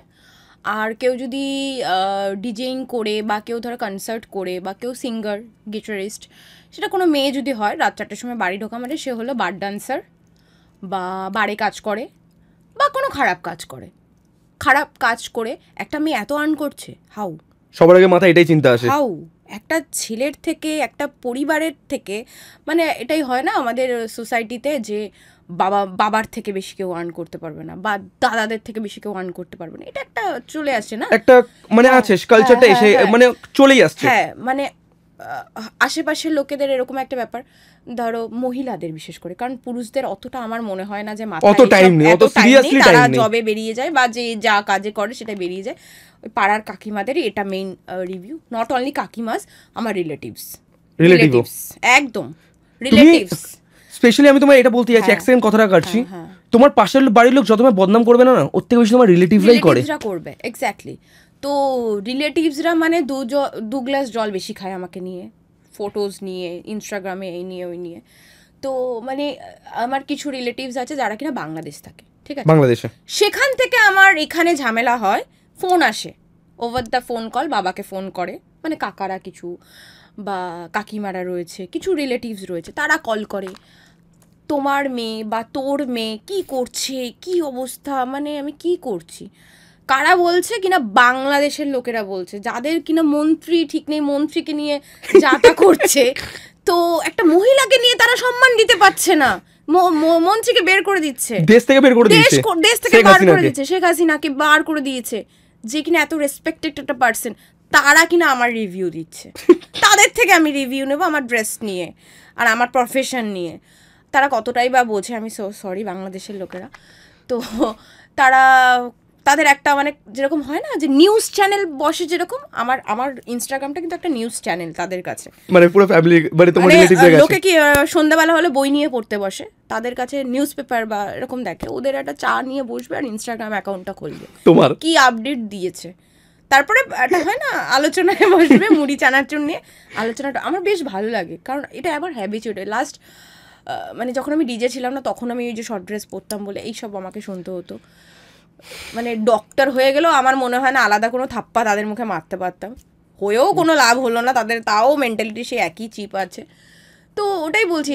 আর কেউ যদি ডিজেইং করে বা কেউ ধরো কনসার্ট করে বা কেউ সিঙ্গার গিটারিস্ট, সেটা কোনো মেয়ে যদি হয় রাত 4টের সময় বাড়ি ঢোকা মানে সে হলো বার ডান্সার বা বারে কাজ করে বা কোনো খারাপ কাজ করে একটা মেয়ে এত আর্ন করছে, হাউ? সবার আগে মাথায় এটাই চিন্তা আসে, হাউ? একটা ছেলের থেকে, একটা পরিবারের থেকে, মানে এটাই হয় না আমাদের সোসাইটিতে যে বাবার থেকে বেশি কেউ আর্ন করতে পারবে না, বা দাদাদের থেকে বেশি কেউ আর্ন করতে পারবে না, এটা একটা চলে আসছে না, একটা মানে আছে কালচারটা এসে মানে চলেই আসছে। হ্যাঁ, মানে আশেপাশের লোকেদের এরকম একটা ব্যাপার, ধরো মহিলাদের বিশেষ করে, কারণ পুরুষদের অতটা আমার মনে হয় না যে অত টাইম নেই, তারা জবে বেরিয়ে যায় বা যে যা কাজে করে সেটা বেরিয়ে যায়। ওই পাড়ার কাকিমাদেরই এটা মেইন রিভিউ, নট অনলি কাকিমাস, আমার রিলেটিভস একদম রিলেটিভস। স্পেশালি আমি তোমার এটা বলতে যাচ্ছি, এক সেকেন্ড কথাটা কাটছি, তোমার পাশের বাড়ির লোক যত বদনাম করবে না, ওর থেকে বেশি তোমার রিলেটিভরাই করবে। এক্স্যাক্টলি। তো রিলেটিভসরা মানে দু গ্লাস জল বেশি খায় আমাকে নিয়ে, ফটোজ নিয়ে, ইনস্টাগ্রামে এই নিয়ে ওই নিয়ে। তো মানে আমার কিছু রিলেটিভস আছে যারা কিনা বাংলাদেশ থাকে, ঠিক আছে, বাংলাদেশে, সেখান থেকে আমার এখানে ঝামেলা হয়, ফোন আসে, ওভার দ্য ফোন কল, বাবাকে ফোন করে, মানে কাকারা কিছু বা কাকিমারা রয়েছে, কিছু রিলেটিভস রয়েছে, তারা কল করে, তোমার মেয়ে বা তোর মেয়ে কি করছে, কি অবস্থা, মানে আমি কি করছি। কারা বলছে কিনা, বাংলাদেশের লোকেরা বলছে, যাদের কিনা মন্ত্রী ঠিক নেই, মন্ত্রীকে নিয়ে যাতা করছে, তো একটা মহিলাকে নিয়ে তারা সম্মান দিতে পারছে না, মন্ত্রীকে বের করে দিচ্ছে, দেশ থেকে বার করে দিচ্ছে, শেখ হাসিনাকে বার করে দিয়েছে, যে কিনা এত রেসপেক্টেড একটা পার্সন, তারা কিনা আমার রিভিউ দিচ্ছে। তাদের থেকে আমি রিভিউ নেবো আমার ড্রেস নিয়ে আর আমার প্রফেশন নিয়ে। তারা কতটাই বা বোঝে, আমি সরি বাংলাদেশের লোকেরা। তো তাদের একটা মানে যেরকম হয় না যে নিউজ চ্যানেল বসে, যেরকম আমার ইনস্টাগ্রামটা কিন্তু একটা নিউজ চ্যানেল তাদের কাছে, মানে পুরো ফ্যামিলি, মানে তোমার রিলেটিভদের কাছে। লোকে কি সন্ধ্যাবেলা হলে বই নিয়ে পড়তে বসে, তাদের কাছে নিউজ পেপার বা এরকম দেখে, ওদের একটা চা নিয়ে বসবে আর ইনস্টাগ্রাম অ্যাকাউন্টটা খুলবে, তোমার কি আপডেট দিয়েছে, তারপরে একটা হয় না আলোচনায় বসবে, মুড়ি চানাচুর নিয়ে আলোচনাটা আমার বেশ ভালো লাগে, কারণ এটা আবার হ্যাবিচুয়েট। লাস্ট মানে যখন আমি ডিজে ছিলাম না, তখন আমি ওই যে শর্ট ড্রেস পরতাম বলে এইসব আমাকে শুনতে হতো, মানে ডক্টর হয়ে গেলেও আমার মনে হয় না আলাদা কোনো থাপ্পা তাদের মুখে মারতে পারতাম, হয়েও কোনো লাভ হলো না তাদের, তাও মেন্টালিটি সে একই চিপ আছে। তো ওটাই বলছি,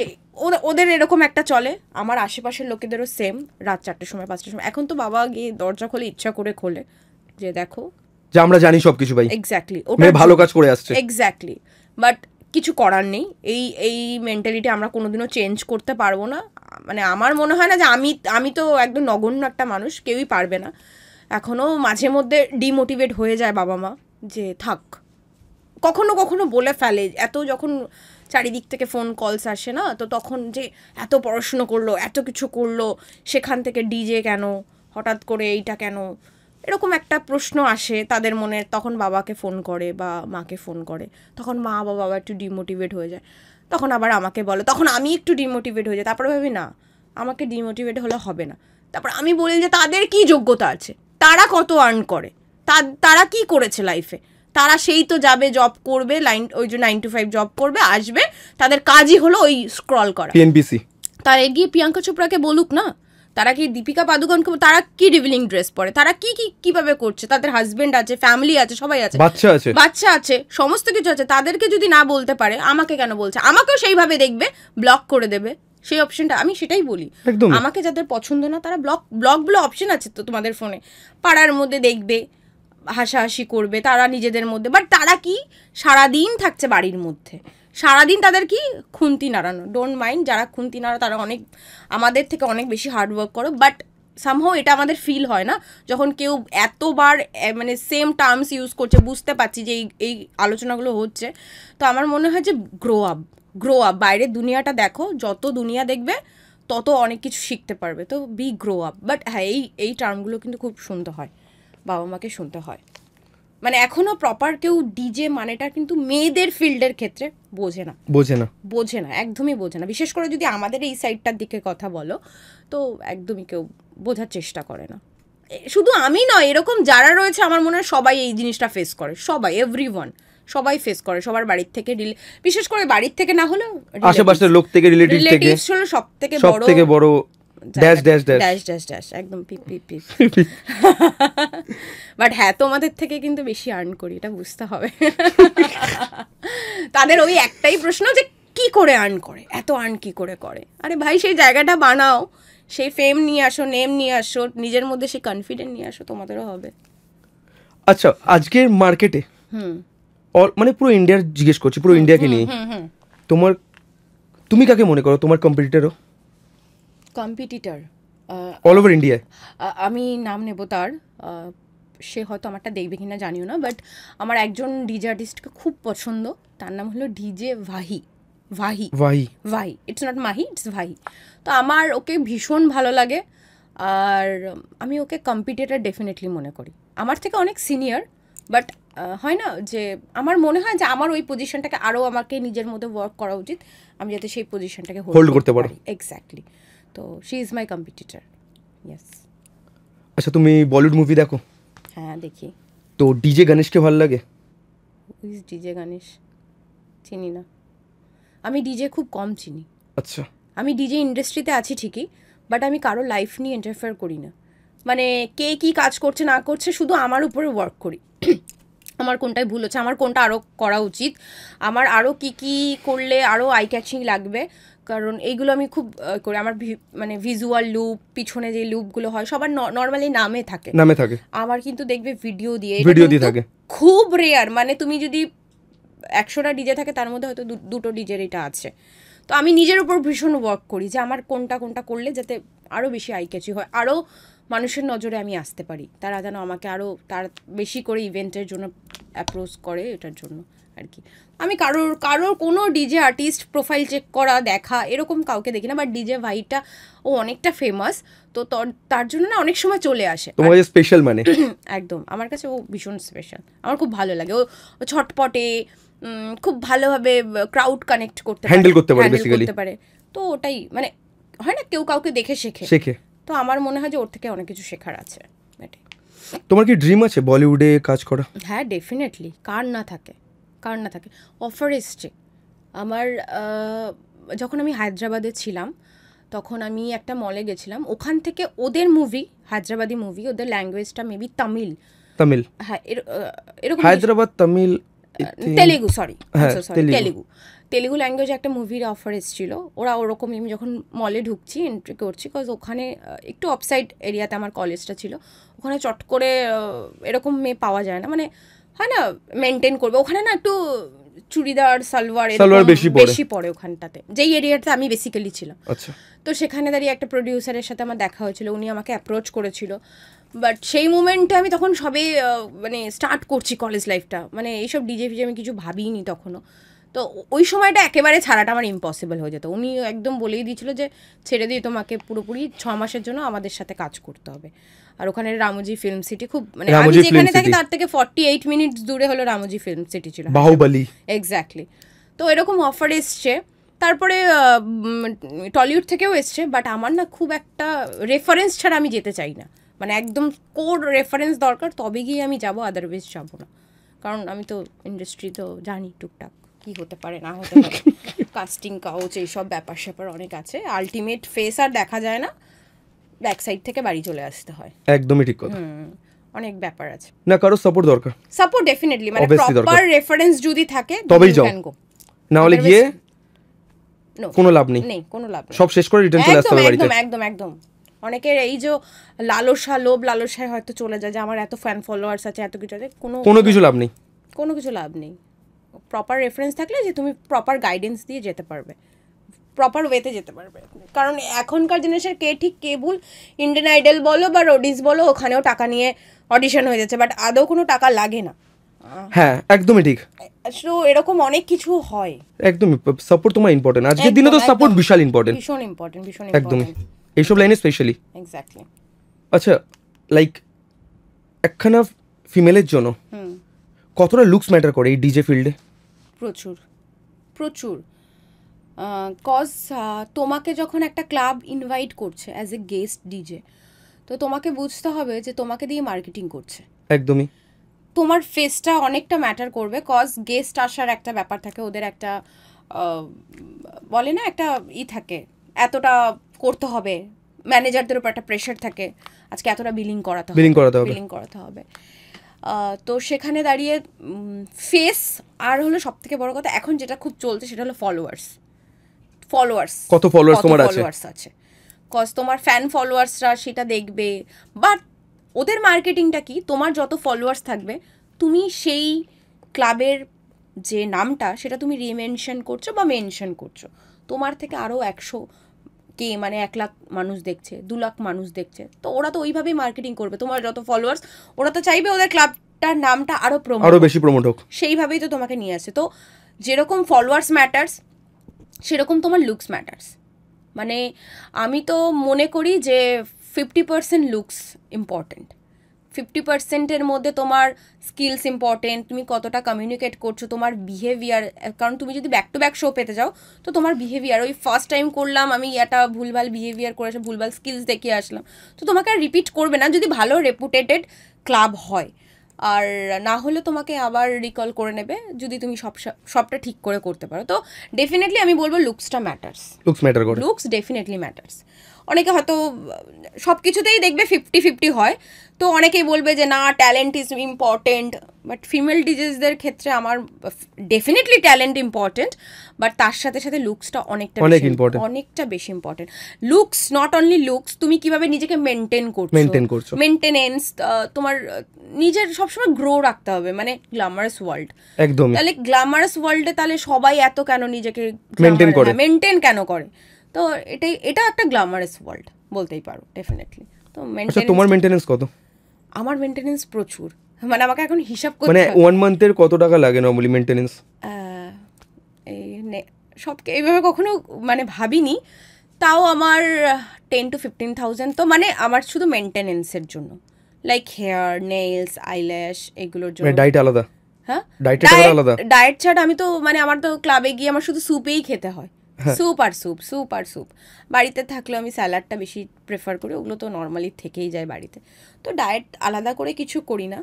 ওদের এরকম একটা চলে, আমার আশেপাশের লোকেদেরও সেম, রাত 4টের সময় 5টার সময়। এখন তো বাবা গিয়ে দরজা খোলে, ইচ্ছা করে খোলে, যে দেখো যে আমরা জানি সবকিছু ভাই, এক্স্যাক্টলি, ওটা ভালো কাজ করে আসছে, এক্স্যাক্টলি, বাট কিছু করার নেই, এই মেন্টালিটি আমরা কোনোদিনও চেঞ্জ করতে পারবো না। মানে আমার মনে হয় না যে আমি তো একদম নগণ্য একটা মানুষ, কেউই পারবে না। এখনও মাঝে মধ্যে ডিমোটিভেট হয়ে যায় বাবা মা, যে থাক, কখনো কখনো বলে ফেলে, এত যখন চারিদিক থেকে ফোন কলস আসে না, তো তখন যে এত পড়াশুনো করলো, এত কিছু করলো, সেখান থেকে ডিজে কেন, হঠাৎ করে এইটা কেন, এরকম একটা প্রশ্ন আসে তাদের মনে। তখন বাবাকে ফোন করে বা মাকে ফোন করে, তখন মা বা বাবা একটু ডিমোটিভেট হয়ে যায়, তখন আবার আমাকে বলে, তখন আমি একটু ডিমোটিভেট হয়ে যাই। তারপরে ভাবি না, আমাকে ডিমোটিভেট হলে হবে না। তারপর আমি বলি যে তাদের কি যোগ্যতা আছে, তারা কত আর্ন করে, তারা কি করেছে লাইফে, তারা সেই তো যাবে জব করবে, ওই যে 9 to 5 জব করবে, আসবে, তাদের কাজই হলো ওই স্ক্রল করা। পিএনপিসি তারা এগিয়ে প্রিয়াঙ্কা চোপড়াকে বলুক না, তারা কি দীপিকা পাদুকোনকে, তারা কি রিভিলিং ড্রেস পরে, তারা কি কিভাবে করছে, তাদের হাজবেন্ড আছে, ফ্যামিলি আছে, সবাই আছে, বাচ্চা আছে, সমস্ত কিছু আছে। তাদেরকে যদি না বলতে পারে, আমাকে কেন বলছে? আমাকেও সেইভাবে দেখবে, ব্লক করে দেবে, সেই অপশনটা, আমি সেটাই বলি। আমাকে যাদের পছন্দ না, তারা ব্লক বলে অপশন আছে তো তোমাদের ফোনে, পাড়ার মধ্যে দেখবে, হাসাহাসি করবে তারা নিজেদের মধ্যে, বাট তারা কি সারাদিন থাকছে বাড়ির মধ্যে, সারাদিন তাদের কি খুন্তি নাড়ানো। ডোন্ট মাইন্ড যারা খুন্তি নাড়া, তারা অনেক আমাদের থেকে অনেক বেশি হার্ডওয়ার্ক করো, বাট সামহাও এটা আমাদের ফিল হয় না যখন কেউ এতবার মানে সেম টার্মস ইউজ করছে, বুঝতে পারছি যে এই আলোচনাগুলো হচ্ছে। তো আমার মনে হয় যে গ্রো আপ, বাইরের দুনিয়াটা দেখো, যত দুনিয়া দেখবে তত অনেক কিছু শিখতে পারবে, তো গ্রো আপ। বাট হ্যাঁ, এই টার্মগুলো কিন্তু খুব শুনতে হয়, বাবা মাকে শুনতে হয়। মানে এখনো প্রপার কেউ ডিজে মানেটা কিন্তু মেয়েদের ফিল্ডের ক্ষেত্রে বোঝে না, একদমই বোঝে না। বিশেষ করে যদি আমাদের এই সাইডটার দিকে কথা বলো, তো একদমই কেউ বোঝার চেষ্টা করে না। শুধু আমি নয়, এরকম যারা রয়েছে আমার মনে হয় সবাই এই জিনিসটা ফেস করে, সবাই, এভরিওয়ান, সবাই ফেস করে, সবার বাড়ির থেকে, বিশেষ করে বাড়ির থেকে না হলেও আশেপাশের লোক থেকে, রিলেটিভস হলো সব থেকে বড় একদম পিপ পিপ পিপ। বাট হ্যাঁ, তোমাদের থেকে কিন্তু বেশি আর্ন করি, এটা বুঝতে হবে। তাদের ওই একটাই প্রশ্ন যে কি করে আর্ন করে, এত আর্ন কি করে করে। আরে ভাই, সেই জায়গাটা বানাও, সেই ফেম নিয়ে আসো, নেম নিয়ে আসো, নিজের মধ্যে সেই কনফিডেন্ট নিয়ে আসো, তোমাদেরও হবে। আচ্ছা, আজকের মার্কেটে মানে পুরো ইন্ডিয়ার জিজ্ঞেস করছি, পুরো ইন্ডিয়াকে নিয়ে, তুমি কাকে মনে করো তোমার কম্পিটিটর অল ওভার ইন্ডিয়ায়? আমি নাম নেব তার, সে হয়তো আমারটা দেখবে কিনা জানিও না, বাট আমার একজন ডিজে আর্টিস্টকে খুব পছন্দ, তার নাম হলো ডিজে ভাহি। ইটস নট মাহি, ইটস ভাহি। তো আমার ওকে ভীষণ ভালো লাগে, আর আমি ওকে কম্পিটিটর ডেফিনেটলি মনে করি। আমার থেকে অনেক সিনিয়র, বাট হয় না যে আমার মনে হয় যে আমার ওই পজিশনটাকে আরও আমাকে নিজের মধ্যে ওয়ার্ক করা উচিত, আমি যাতে সেই পজিশনটাকে হোল্ড করতে পারি। এক্স্যাক্টলি, তো she is my competitor. Yes. আচ্ছা, তুমি বলিউড মুভি দেখো? হ্যাঁ, দেখি। তো ডিজে গণেশকে ভালো লাগে? ডিজে গণেশ চিনি না, আমি ডিজে খুব কম চিনি। আচ্ছা। আমি ডিজে ইন্ডাস্ট্রিতে আছি ঠিকই, বাট আমি কারো লাইফ নিয়ে ইন্টারফেয়ার করি না। মানে কে কি কাজ করছে না করছে, শুধু আমার উপরে ওয়ার্ক করি। আমার কোনটায় ভুল হচ্ছে, আমার কোনটা আরও করা উচিত, আমার আরও কি করলে আরও আই ক্যাচিং লাগবে, কারণ এইগুলো আমি খুব করি। আমার মানে ভিজুয়াল লুপ, পিছনে যে লুপগুলো হয় সবার নর্মালি নামে থাকে, আমার কিন্তু দেখবে ভিডিও দিয়ে থাকে। খুব রেয়ার, মানে তুমি যদি 100টা ডিজে থাকে তার মধ্যে হয়তো 2টো ডিজের এটা আছে। তো আমি নিজের উপর ভীষণ ওয়ার্ক করি যে আমার কোনটা করলে যাতে আরও বেশি আই ক্যাচি হয়, আরও মানুষের নজরে আমি আসতে পারি, তারা যেন আমাকে আরও তার বেশি করে ইভেন্টের জন্য অ্যাপ্রোচ করে, এটার জন্য আর কি। আমি কারোর কোনো ডিজে আর্টিস্ট প্রোফাইল চেক করা দেখা এরকম কাউকে দেখি না, বাট ডিজে ভাইটা ও অনেকটা ফেমাস, তো তার জন্য না অনেক সময় চলে আসে। তোমার স্পেশাল মানে? একদম, আমার কাছে ও ভীষণ স্পেশাল, আমার খুব ভালো লাগে। ও ছটপটে, খুব ভালোভাবে ক্রাউড কানেক্ট হ্যান্ডেল করতে পারে, তো ওটাই মানে হয় না, কেউ কাউকে দেখে শেখে, তো আমার মনে হয় যে ওর থেকে অনেক কিছু শেখার আছে। তোমার কি ড্রিম আছে বলিউডে কাজ করা? হ্যাঁ, ডেফিনেটলি, কার না থাকে। অফার এসছে আমার, যখন আমি হায়দ্রাবাদে ছিলাম তখন আমি একটা মলে গেছিলাম, ওখান থেকে ওদের মুভি, হায়দ্রাবাদি মুভি, ওদের ল্যাঙ্গুয়েজটা মেবি তামিল, হ্যাঁ এরকম, হায়দ্রাবাদ তামিল, তেলেগু, সরি তেলেগু ল্যাঙ্গুয়েজে একটা মুভির অফার এসেছিলো। ওরা ওরকমই, আমি যখন মলে ঢুকছি, এন্ট্রি করছি, বিকজ ওখানে একটু অফসাইড এরিয়াতে আমার কলেজটা ছিল, ওখানে চট করে এরকম মেয়ে পাওয়া যায় না, মানে হয় না মেনটেন করবে, ওখানে না একটু চুড়িদার সালোয়ার বেশি পড়ে ওখানটাতে, যেই এরিয়াতে আমি বেসিক্যালি ছিলাম। তো সেখানে দাঁড়িয়ে একটা প্রডিউসারের সাথে আমার দেখা হয়েছিল, উনি আমাকে অ্যাপ্রোচ করেছিল, বাট সেই মুমেন্টে আমি তখন সবে মানে স্টার্ট করছি কলেজ লাইফটা, মানে এইসব ডিজে ফিজে আমি কিছু ভাবিনি তখনও। তো ওই সময়টা একেবারে ছাড়াটা আমার ইম্পসিবল হয়ে যেত। উনি একদম বলেই দিয়েছিল যে ছেড়ে দিয়ে তোমাকে পুরোপুরি 6 মাসের জন্য আমাদের সাথে কাজ করতে হবে। আর ওখানে রামোজি ফিল্ম সিটি খুব মানে আমি যেখানে থাকি তার থেকে 48 মিনিটস দূরে হলো রামোজি ফিল্ম সিটি ছিল, বাহুবলী এক্স্যাক্টলি। তো এরকম অফার এসছে, তারপরে টলিউড থেকেও এসছে, বাট আমার না খুব একটা রেফারেন্স ছাড়া আমি যেতে চাই না, মানে একদম কোর রেফারেন্স দরকার তবে গিয়ে আমি যাবো, আদারওয়াইজ যাবো না। কারণ আমি তো ইন্ডাস্ট্রি তো জানি টুকটাক কি হতে পারে না হতে পারে, কাস্টিং কাউচ এইসব ব্যাপার স্যাপার অনেক আছে, আলটিমেট ফেস আর দেখা যায় না, ব্যাক সাইড থেকে বাড়ি চলে আসতে হয়। একদমই ঠিক কথা, অনেক ব্যাপার আছে। না কারো সাপোর্ট দরকার, সাপোর্ট ডেফিনেটলি, মানে প্রপার রেফারেন্স যদি থাকে তবেই যাও, না হলে গিয়ে কোনো লাভ নেই, কোনো লাভ নেই, সব শেষ করে রিটার্ন চলে আসতে হবে বাড়িতে। একদম একদম। অনেকের এই যে লালসা, লোভ লালসায় হয়তো চলে যায় যে আমার এত ফ্যান ফলোয়ার্স আছে, এত কিছু আছে, কোনো কিছু লাভ নেই, কোনো কিছু লাভ নেই। প্রপার রেফারেন্স থাকলে যে তুমি প্রপার গাইডেন্স দিয়ে যেতে পারবে, প্রপার ওয়েতে যেতে পারবে। কারণ এখনকার জেনারেশন কে ঠিক কে ভুল, ইন্ডিয়ান আইডল বলো বা রোডিস বলো, ওখানেও টাকা নিয়ে অডিশন হয়ে যাচ্ছে, বাট আদৌ কোনো টাকা লাগে না। হ্যাঁ একদমই ঠিক, তো এরকম অনেক কিছু হয়, একদমই সাপোর্ট তোমার ইম্পর্টেন্ট, আজকের দিনে তো সাপোর্ট বিশাল ইম্পর্টেন্ট, ভীষণ ইম্পর্টেন্ট, ভীষণ একদমই এইসব লাইনে স্পেশালি। এক্স্যাক্টলি। আচ্ছা লাইক একখানা ফিমেলের জন্য কতটা লুকস ম্যাটার করে এই ডিজে ফিল্ডে? প্রচুর প্রচুর, কজ তোমাকে যখন একটা ক্লাব ইনভাইট করছে অ্যাজ এ গেস্ট ডিজে, তো তোমাকে বুঝতে হবে যে তোমাকে দিয়ে মার্কেটিং করছে, একদমই তোমার ফেসটা অনেকটা ম্যাটার করবে, কজ গেস্ট আসার একটা ব্যাপার থাকে, ওদের একটা বলে না একটা থাকে, এতটা করতে হবে, ম্যানেজারদের উপর একটা প্রেশার থাকে, আজকে এতটা বিলিং করাতে হবে। তো সেখানে দাঁড়িয়ে ফেস আর হলো সব থেকে বড় কথা, এখন যেটা খুব চলছে সেটা হলো ফলোয়ার্স, কত ফলোয়ার্স আছে, কজ তোমার ফ্যান ফলোয়ার্সরা সেটা দেখবে, বাট ওদের মার্কেটিংটা কি, তোমার যত ফলোয়ার্স থাকবে তুমি সেই ক্লাবের যে নামটা সেটা তুমি রিমেনশন করছো বা মেনশন করছো, তোমার থেকে আরও 100 কে মানে 1 লাখ মানুষ দেখছে, 2 লাখ মানুষ দেখছে, তো ওরা তো ওইভাবেই মার্কেটিং করবে, তোমার যত ফলোয়ার্স ওরা তো চাইবে ওদের ক্লাবটার নামটা আরো বেশি প্রমোট হোক, সেইভাবেই তো তোমাকে নিয়ে আসে। তো যেরকম ফলোয়ার্স ম্যাটার্স সেরকম তোমার লুকস ম্যাটার্স, মানে আমি তো মনে করি যে 50% লুকস ইম্পর্টেন্ট, 50%-এর মধ্যে তোমার স্কিলস ইম্পর্টেন্ট, তুমি কতটা কমিউনিকেট করছো, তোমার বিহেভিয়ার, কারণ তুমি যদি ব্যাক টু ব্যাক শো পেতে যাও তো তোমার বিহেভিয়ার, ওই ফার্স্ট টাইম করলাম আমি একটা ভুলভাল বিহেভিয়ার করেছে, ভুলভাল স্কিলস দেখিয়ে আসলাম, তো তোমাকে আর রিপিট করবে না যদি ভালো রেপুটেটেড ক্লাব হয়, আর না হলে তোমাকে আবার রিকল করে নেবে যদি তুমি সবটা ঠিক করে করতে পারো। তো ডেফিনেটলি আমি বলবো লুকসটা ম্যাটার্স, লুকস ডেফিনেটলি ম্যাটার্স। অনেকে হয়তো সব কিছুতেই দেখবে 50-50 হয়, তো অনেকেই বলবে যে না talent is important, but female ডিজেসদের ক্ষেত্রে আমার ডেফিনেটলি ট্যালেন্ট ইম্পর্টেন্ট, বাট তার সাথে সাথে লুকসটা অনেকটা বেশি important. Looks not only looks, তুমি কিভাবে নিজেকে মেনটেন করছো, মেনটেনেন্স, তোমার নিজের সবসময় গ্রো রাখতে হবে, মানে গ্ল্যামারাস ওয়ার্ল্ড, একদম তাহলে গ্ল্যামারাস ওয়ার্ল্ডে তাহলে সবাই এত কেন নিজেকে মেনটেন কেন করে, তো এটা একটা গ্ল্যামারাস ওয়ার্ল্ড বলতেই পারো ডেফিনেটলি। তো তোমার মেইনটেনেন্স কত? আমার মেইনটেনেন্স প্রচুর, মানে আমাকে এখন হিসাব করতে মানে 1 মান্থের কত টাকা লাগে নরমালি মেইনটেনেন্স? সবকে এইভাবে কখনো মানে ভাবিনি, তাও আমার 10 to 15,000, তো মানে আমার শুধু মেইনটেনেন্সের জন্য, লাইক হেয়ার, নেইলস, আইল্যাশ এগুলোর জন্য। ডায়েট আলাদা? হ্যাঁ ডায়েট ছাড়া আমি তো মানে আমার তো ক্লাবে গিয়ে আমার শুধু স্যুপেই খেতে হয়, স্যুপ আর স্যুপ। বাড়িতে থাকলেও আমি স্যালাডটা বেশি প্রেফার করি, ওগুলো তো নর্মালি থেকেই যায় বাড়িতে, তো ডায়েট আলাদা করে কিছু করি না,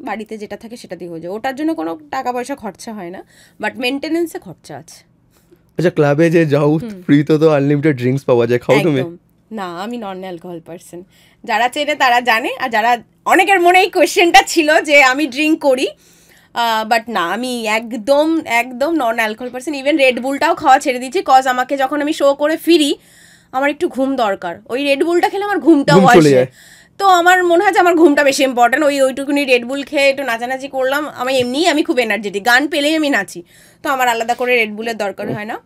বাড়িতে যেটা থাকে সেটা দিয়ে হয়ে যায়, ওটার জন্য কোনো টাকা পয়সা খরচা হয় না, বাট মেনটেনেন্সে খরচা আছে। আচ্ছা ক্লাবে যে যাও ফ্রিতে তো আনলিমিটেড ড্রিঙ্কস পাওয়া যায়, খাও তুমি? না আমি নন অ্যালকোহল পারসন, যারা চেনে তারা জানে, আর যারা অনেকের মনে এই কোয়েশ্চেনটা ছিল যে আমি ড্রিঙ্ক করি, বাট না আমি একদম নন অ্যালকোহল পারসন। ইভেন রেড বুলটাও খাওয়া ছেড়ে দিয়েছি, কজ আমাকে যখন আমি শো করে ফিরি আমার একটু ঘুম দরকার, ওই রেড বুলটা খেলে আমার ঘুমটাও আসে, তো আমার মনে হয় যে আমার ঘুমটা বেশি ইম্পর্টেন্ট, ওইটুকুনি রেড বুল খেয়ে একটু নাচানাচি করলাম, আমি খুব এনার্জেটিক, গান পেলেই আমি নাচি, তো আমার আলাদা করে রেড বুলের দরকার হয় না,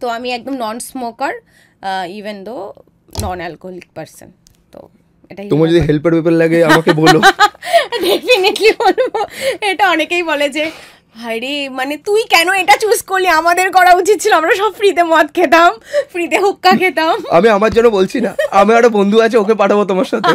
তো আমি একদম non smoker, even though non alcoholic person. তো এটাই, তোমার যদি হেল্পার পেপার লাগে আমাকে বলো, ডেফিনেটলি বলবো। এটা অনেকেই বলে যে আরে মানে তুই কেন এটা চুজ করলি? আমাদের করা উচিত ছিল, আমরা সব ফ্রিতে মদ খেতাম, ফ্রিতে হুক্কা খেতাম। আমি আমার জন্য বলছি না, আমার একটা বন্ধু আছে, ওকে পাঠাবো তোমার সাথে,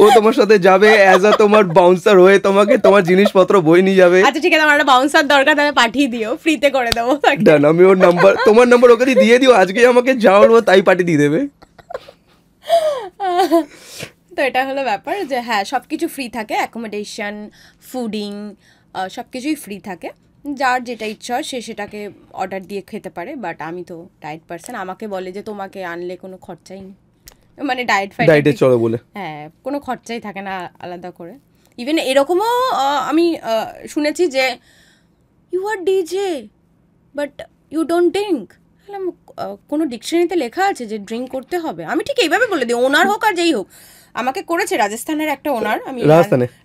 ও তোমার সাথে যাবে অ্যাজ আ তোমার বাউন্সার হয়ে, তোমাকে তোমার জিনিসপত্র বই নিয়ে যাবে। আচ্ছা ঠিক আছে, আমার একটা বাউন্সার দরকার, তাহলে পাঠিয়ে দিও, ফ্রিতে করে দেবো। ডান, আমি ওর নাম্বার, তোমার নাম্বার ওকে দিয়ে দিও, আজকে আমাকে যা বলবো তাই পাঠিয়ে দিয়ে দেবে। তো এটা হলো ব্যাপার যে হ্যাঁ সব কিছু ফ্রি থাকে, অ্যাকোমোডেশন, ফুডিং, সব কিছুই ফ্রি থাকে। যার যেটা ইচ্ছা হয় সে সেটাকে অর্ডার দিয়ে খেতে পারে। বাট আমি তো ডায়েট পার্সন, আমাকে বলে যে তোমাকে আনলে কোনো খরচাই নেই, মানে ডায়েটে চলো বলে, হ্যাঁ কোনো খরচাই থাকে না আলাদা করে। ইভেন এরকমও আমি শুনেছি যে you are DJ but you don't drink. কোনো ডিকশনারিতে লেখা আছে যে ড্রিঙ্ক করতে হবে? আমি ঠিক এইভাবে বলে দিই, ওনার হোক আর যেই হোক। আমাকে করেছে রাজস্থানের একটা ওনার, আমি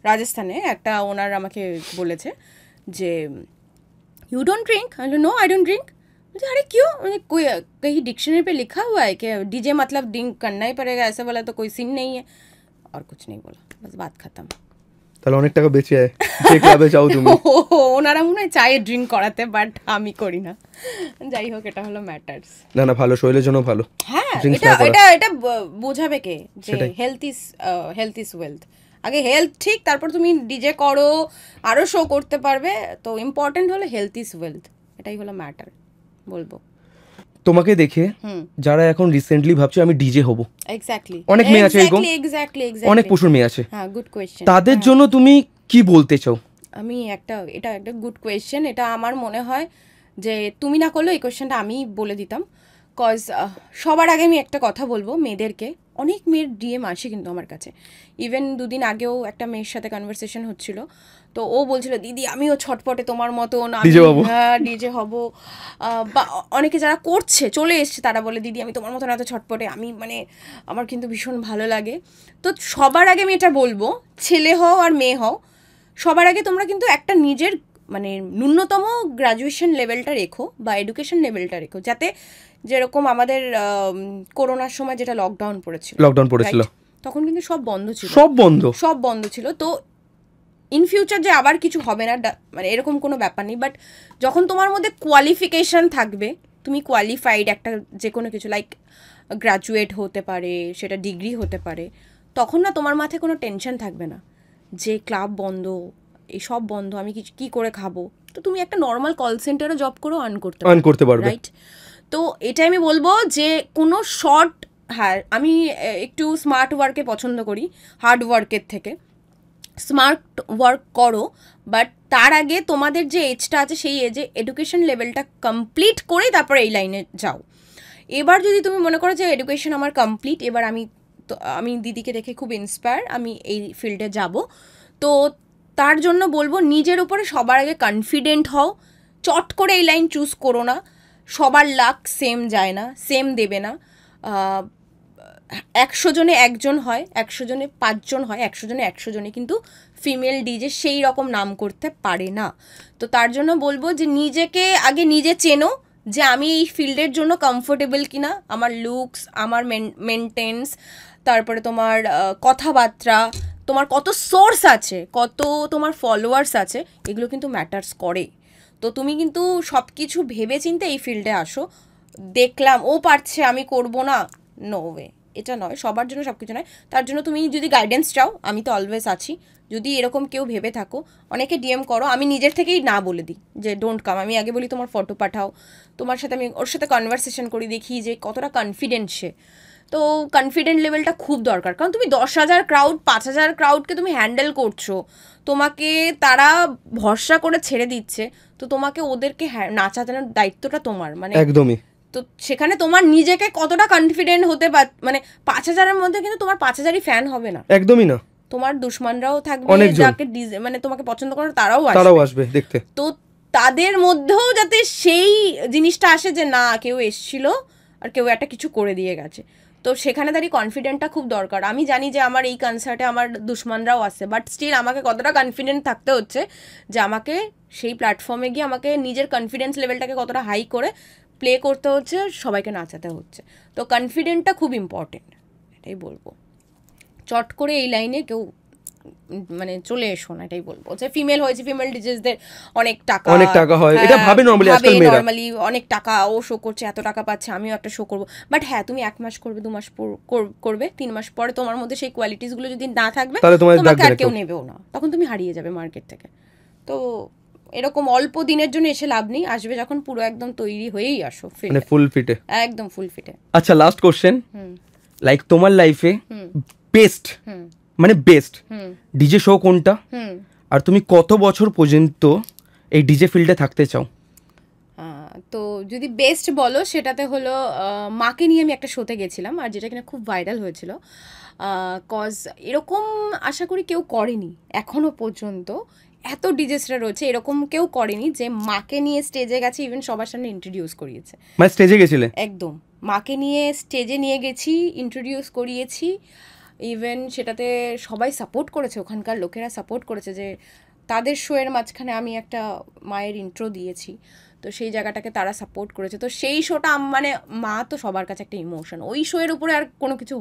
রাজস্থানে একটা ওনার আমাকে বলেছে যে you don't drink. No I don't drink. मुझे अरे क्यों? मैंने कोई कहीं डिक्शनरी पे लिखा हुआ है कि डीजे मतलब ड्रिंक करना ही पड़ेगा, ऐसा बोला तो कोई सीन नहीं है, और कुछ नहीं बोला, बस बात खत्म। তাহলে অনেক টাকা বেঁচে যায় যে ক্লাবে যাও তুমি। ওনারা মনে হয় চায়ে ড্রিঙ্ক করাতে, বাট আমি করি না। যাই হোক, এটা হলো ম্যাটার্স। না না, ভালো, শরীরের জন্য ভালো। হ্যাঁ, এটা বোঝাবে কে যে হেলথ ইজ ওয়েলথ। আগে হেলথ ঠিক, তারপর তুমি ডিজে করো, আরো শো করতে পারবে। তো ইম্পর্টেন্ট হলো হেলথ ইজ ওয়েলথ, এটাই হলো ম্যাটার বলবো। তোমাকে দেখে যারা এখন রিসেন্টলি ভাবছে আমি ডিজে হব, এক্স্যাক্টলি, অনেক মেয়ে আছে এরকম, অনেক প্রচুর মেয়ে আছে, হ্যাঁ গুড কোয়েশ্চেন। তাদের জন্য তুমি কি বলতে চাও? আমি এটা একটা গুড কোয়েশ্চেন। এটা আমার মনে হয় যে তুমি না করলেও এই কোয়েশ্চেনটা আমি বলে দিতাম। কজ সবার আগে আমি একটা কথা বলবো মেয়েদেরকে, অনেক মেয়ের ডিএম আসে কিন্তু আমার কাছে। ইভেন দুদিন আগেও একটা মেয়ের সাথে কনভারসেশন হচ্ছিল, তো ও বলছিল দিদি আমিও ছটপটে তোমার মতন, হ্যাঁ ডিজে হব। বা অনেকে যারা করছে চলে এসছে, তারা বলে দিদি আমি তোমার মতন এত ছটপটে, আমি মানে আমার কিন্তু ভীষণ ভালো লাগে। তো সবার আগে আমি এটা বলবো, ছেলে হও আর মেয়ে হও, সবার আগে তোমরা কিন্তু একটা নিজের মানে ন্যূনতম গ্র্যাজুয়েশন লেভেলটা রেখো বা এডুকেশন লেভেলটা রেখো, যাতে যেরকম আমাদের করোনার সময় যেটা লকডাউন পড়েছিল, তখন কিন্তু সব বন্ধ ছিল। তো ইন ফিউচার যে আবার কিছু হবে না মানে এরকম কোনো ব্যাপার নেই। বাট যখন তোমার মধ্যে কোয়ালিফিকেশান থাকবে, তুমি কোয়ালিফাইড একটা যে কোনো কিছু, লাইক গ্র্যাজুয়েট হতে পারে, সেটা ডিগ্রি হতে পারে, তখন না তোমার মাথায় কোনো টেনশন থাকবে না যে ক্লাব বন্ধ, এই সব বন্ধ, আমি কি করে খাবো। তো তুমি একটা নর্মাল কল সেন্টারে জব করো, আর্ন করতে পারবে, রাইট? তো এটাই আমি বলবো যে কোনো শর্ট, হ্যাঁ আমি একটু স্মার্ট ওয়ার্কে পছন্দ করি হার্ড ওয়ার্কের থেকে। স্মার্ট ওয়ার্ক করো, বাট তার আগে তোমাদের যে এজটা আছে সেই এজে এডুকেশন লেভেলটা কমপ্লিট করেই তারপর এই লাইনে যাও। এবার যদি তুমি মনে করো যে এডুকেশন আমার কমপ্লিট, এবার আমি দিদিকে দেখে খুব ইন্সপায়ার, আমি এই ফিল্ডে যাব, তো তার জন্য বলবো নিজের উপরে সবার আগে কনফিডেন্ট হও। চট করে এই লাইন চুজ করো না, সবার লাক সেম যায় না, সেম দেবে না। 100 জনে 1 জন হয়, 100 জনে 5 জন হয়, 100 জনে 100 জনে কিন্তু ফিমেল ডিজে সেই রকম নাম করতে পারে না। তো তার জন্য বলবো যে নিজেকে আগে নিজে চেনো যে আমি এই ফিল্ডের জন্য কমফোর্টেবল কিনা, আমার লুকস, আমার মেনটেন্স, তারপরে তোমার কথাবার্তা, তোমার কত সোর্স আছে, কত তোমার ফলোয়ার্স আছে, এগুলো কিন্তু ম্যাটার্স করে। তো তুমি কিন্তু সব কিছু ভেবে চিন্তে এই ফিল্ডে আসো। দেখলাম ও পারছে আমি করব না, নো ওয়ে, এটা নয়, সবার জন্য সব কিছু নয়। তার জন্য তুমি যদি গাইডেন্স চাও, আমি তো অলওয়েজ আছি। যদি এরকম কেউ ভেবে থাকো, অনেকে ডিএম করো, আমি নিজের থেকেই না বলে দিই যে ডোন্ট কাম। আমি আগে বলি তোমার ফটো পাঠাও, তোমার সাথে আমি ওর সাথে কনভারসেশন করি, দেখি যে কতটা কনফিডেন্ট সে। তো কনফিডেন্ট লেভেলটা খুব দরকার, কারণ তুমি 10,000 ক্রাউড 5,000 ক্রাউডকে তুমি হ্যান্ডেল করছো, তোমাকে তারা ভরসা করে ছেড়ে দিচ্ছে, তো তোমাকে ওদেরকে নাচানোর দায়িত্বটা তোমার, মানে একদমই। তো সেখানে তোমার নিজেকে কতটা কনফিডেন্ট হতে মানে 5,000-এর মধ্যে কিন্তু তোমার 5,000ই ফ্যান হবে না, একদমই না। তোমার দুশমনরাও থাকবে, যাকে মানে তোমাকে পছন্দ করে তারাও আসবে দেখতে। তো তাদের মধ্যেও যাতে সেই জিনিসটা আসে যে না, কেউ এসছিল আর কেউ একটা কিছু করে দিয়ে গেছে, তো সেখানে দাঁড়িয়ে কনফিডেন্টটা খুব দরকার। আমি জানি যে আমার এই কনসার্টে আমার দুশমনরাও আসে, বাট স্টিল আমাকে কতটা কনফিডেন্ট থাকতে হচ্ছে যে আমাকে সেই প্ল্যাটফর্মে গিয়ে আমাকে নিজের কনফিডেন্স লেভেলটাকে কতটা হাই করে প্লে করতে হচ্ছে, সবাইকে নাচাতে হচ্ছে। তো কনফিডেন্টটা খুব ইম্পর্টেন্ট, এটাই বলবো। চট করে এই লাইনে কেউ মানে চলে এসো না, এটাই বলবো। যে ফিমেল হয়েছে, ফিমেল ডিজেসদের অনেক টাকা হয়, এটা ভাবে নরমালি আজকাল মেয়েরা, নরমালি অনেক টাকা, ও শো করছে এত টাকা পাচ্ছে, আমিও একটা শো করবো। বাট হ্যাঁ, তুমি 1 মাস করবে, 2 মাস করবে, 3 মাস পরে তোমার মধ্যে সেই কোয়ালিটিস গুলো যদি না থাকবে, তোমাকে আর কেউ নেবেও না, তখন তুমি হারিয়ে যাবে মার্কেট থেকে। তো এরকম অল্প দিনের জন্য এসে লাভ নেই, আসবে যখন পুরো একদম তৈরি হয়েই আসো, মানে ফুল ফিটে, একদম ফুল ফিটে। আচ্ছা, লাস্ট কোশ্চেন, লাইক তোমার লাইফে বেস্ট, মানে বেস্ট ডিজে শো কোনটা, আর তুমি কত বছর পর্যন্ত এই ডিজে ফিল্ডে থাকতে চাও? তো যদি বেস্ট বলো, সেটাতে হলো মাকে নিয়ে আমি একটা শোতে গেছিলাম, আর যেটা কিনা খুব ভাইরাল হয়েছিল, কজ এরকম আশা করি কেউ করেনি এখনো পর্যন্ত, এত ডিজেসরা রয়েছে, এরকম কেউ করেনি যে মাকে নিয়ে স্টেজে গেছে, ইভেন সবার সামনে ইন্ট্রোডিউস করিয়েছে। মানে স্টেজে গেছিলে? একদম, মাকে নিয়ে স্টেজে নিয়ে গেছি, ইন্ট্রোডিউস করিয়েছি, ইভেন সেটাতে সবাই সাপোর্ট করেছে, ওখানকার লোকেরা সাপোর্ট করেছে যে তাদের শোয়ের মাঝখানে আমি একটা মায়ের ইন্ট্রো দিয়েছি, তো সেই জায়গাটাকে তারা সাপোর্ট করেছে। তো সেই শোটা মানে মা তো সবার কাছে একটা ইমোশন, ওই শোয়ের উপরে আর কোনো কিছু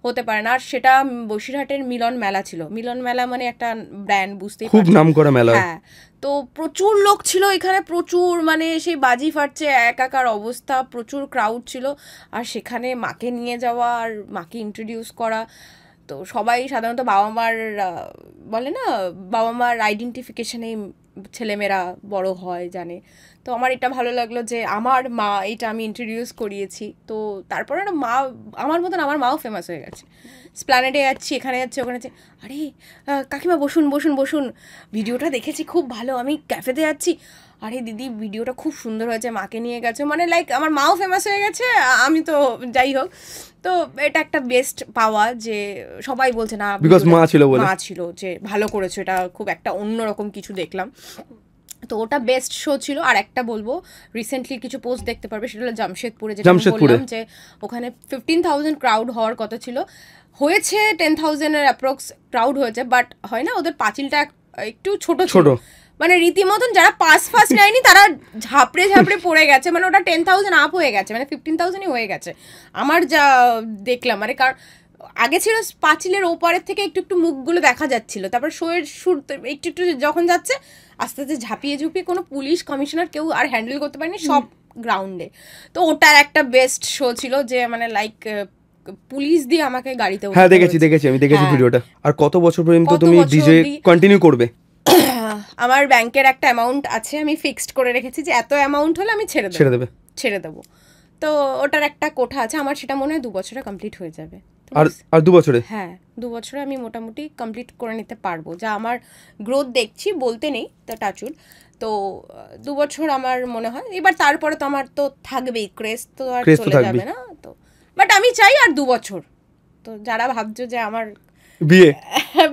হতে পারে না। আর সেটা বসিরহাটের মিলন মেলা ছিল, মিলন মেলা মানে একটা ব্র্যান্ড, বুঝতেই খুব নামকরা মেলা। হ্যাঁ, তো প্রচুর লোক ছিল এখানে, প্রচুর, মানে সেই বাজি ফাটছে, একাকার অবস্থা, প্রচুর ক্রাউড ছিল। আর সেখানে মাকে নিয়ে যাওয়া আর মাকে ইন্ট্রোডিউস করা, তো সবাই সাধারণত বাবা মার বলে না, বাবা মার আইডেন্টিফিকেশনেই ছেলেমেয়েরা বড় হয় জানে। তো আমার এটা ভালো লাগলো যে আমার মা, এটা আমি ইন্ট্রোডিউস করিয়েছি। তো তারপরে না মা, আমার মতন আমার মাও ফেমাস হয়ে গেছে, স্প্ল্যানেডে যাচ্ছি, এখানে যাচ্ছি, ওখানে যাচ্ছি, আরে কাকিমা বসুন বসুন বসুন, ভিডিওটা দেখেছি খুব ভালো, আমি ক্যাফেতে যাচ্ছি, আরে দিদি ভিডিওটা খুব সুন্দর হয়েছে, মাকে নিয়ে গেছে, মানে লাইক আমার মাও ফেমাস হয়ে গেছে, আমি তো যাই হোক। তো এটা একটা বেস্ট পাওয়া যে সবাই বলছে না, বিকজ মা ছিল যে ভালো করেছো, এটা খুব একটা অন্যরকম কিছু দেখলাম। তো ওটা বেস্ট শো ছিল। আর একটা বলবো, রিসেন্টলি কিছু পোস্ট দেখতে পারবে, সেটা হলো জামশেদপুরে, যেটা বললাম যে ওখানে 15,000 ক্রাউড হওয়ার কথা ছিল, হয়েছে 10,000-এর অ্যাপ্রক্স ক্রাউড হয়েছে। বাট হয় না, ওদের পাঁচিলটা একটু ছোট, মানে রীতিমতন যারা পাস নেয়নি তারা ঝাপড়ে ঝাপড়ে পড়ে গেছে, মানে ওটা 10,000 আপ হয়ে গেছে, মানে 15,000-ই হয়ে গেছে আমার যা দেখলাম। মানে কারণ আগে ছিল পাঁচিলের ওপারের থেকে একটু একটু মুখগুলো দেখা যাচ্ছিল, তারপর শোয়ের সুর একটু একটু যখন যাচ্ছে, আস্তে আস্তে ঝাঁপিয়ে কোনো পুলিশ কমিশনার কেউ আর হ্যান্ডেল করতে পারেনি, সব গ্রাউন্ডে। তো ওটার একটা বেস্ট শো ছিল, যে মানে লাইক পুলিশ দিয়ে আমাকে গাড়িতে, হ্যাঁ দেখেছি আমি দেখেছি ভিডিওটা। আর কত বছর পর্যন্ত তুমি ডিজে কন্টিনিউ করবে? আমার ব্যাংকের একটা অ্যামাউন্ট আছে, আমি ফিক্সড করে রেখেছি যে এত অ্যামাউন্ট হলে আমি ছেড়ে দেবো। তো ওটার একটা কোঠা আছে আমার, সেটা মনে হয় 2 বছরে কমপ্লিট হয়ে যাবে। আর 2 বছরে? হ্যাঁ, 2 বছরে আমি মোটামুটি কমপ্লিট করে নিতে পারবো, যা আমার গ্রোথ দেখছি, বলতে নেই তো টাচুল। তো 2 বছর আমার মনে হয়। এবার তারপরে তো আমার তো থাকবেই ক্রেজ, তো আর চলে যাবে না তো। বাট আমি চাই আর 2 বছর। তো যারা ভাবছো যে আমার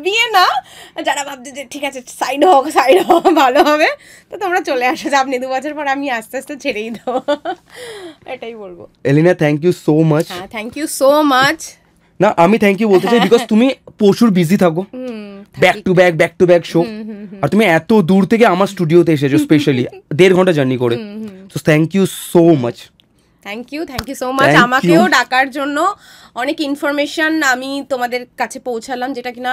বিয়ে না, যারা ভাবছো যে ঠিক আছে সাইড হোক ভালো হবে, তো তোমরা চলে আসো, যে আপনি 2 বছর পর আমি আস্তে আস্তে ছেড়েই দেবো, এটাই বলবো। এলিনা, থ্যাংক ইউ সো মাচ। হ্যাঁ, থ্যাংক ইউ সো মাচ। না, আমি থ্যাংক ইউ বলতে চাই, বিকজ তুমি প্রচুর বিজি থাকো, ব্যাক টু ব্যাক শো, আর তুমি এত দূর থেকে আমার স্টুডিওতে এসেছো, স্পেশালি 1.5 ঘন্টা জার্নি করে। So thank you so much. Thank you so much. আমাকেও ডাকার জন্য, অনেক ইনফরমেশন আমি তোমাদের কাছে পৌঁছালাম, যেটা কিনা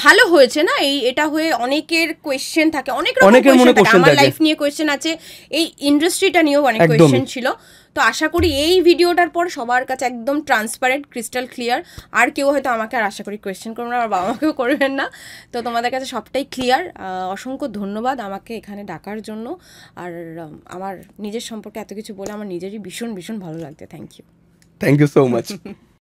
ভালো হয়েছে না। এটা হয়ে অনেকের কোয়েশ্চেন থাকে, অনেক রকম কোয়েশ্চেন থাকে, আমার লাইফ নিয়ে কোয়েশ্চেন আছে, এই ইন্ডাস্ট্রিটা নিয়েও অনেক কোয়েশ্চেন ছিল। তো আশা করি এই ভিডিওটার পর সবার কাছে একদম ট্রান্সপারেন্ট, ক্রিস্টাল ক্লিয়ার। আর কেউ হয়তো আমাকে আর আশা করি কোয়েশ্চেন করবেন না, আমার বাবা মাকেও করবেন না। তো তোমাদের কাছে সবটাই ক্লিয়ার। অসংখ্য ধন্যবাদ আমাকে এখানে ডাকার জন্য। আর আমার নিজের সম্পর্কে এত কিছু বলে আমার নিজেরই ভীষণ ভীষণ ভালো লাগছে। Thank you so much.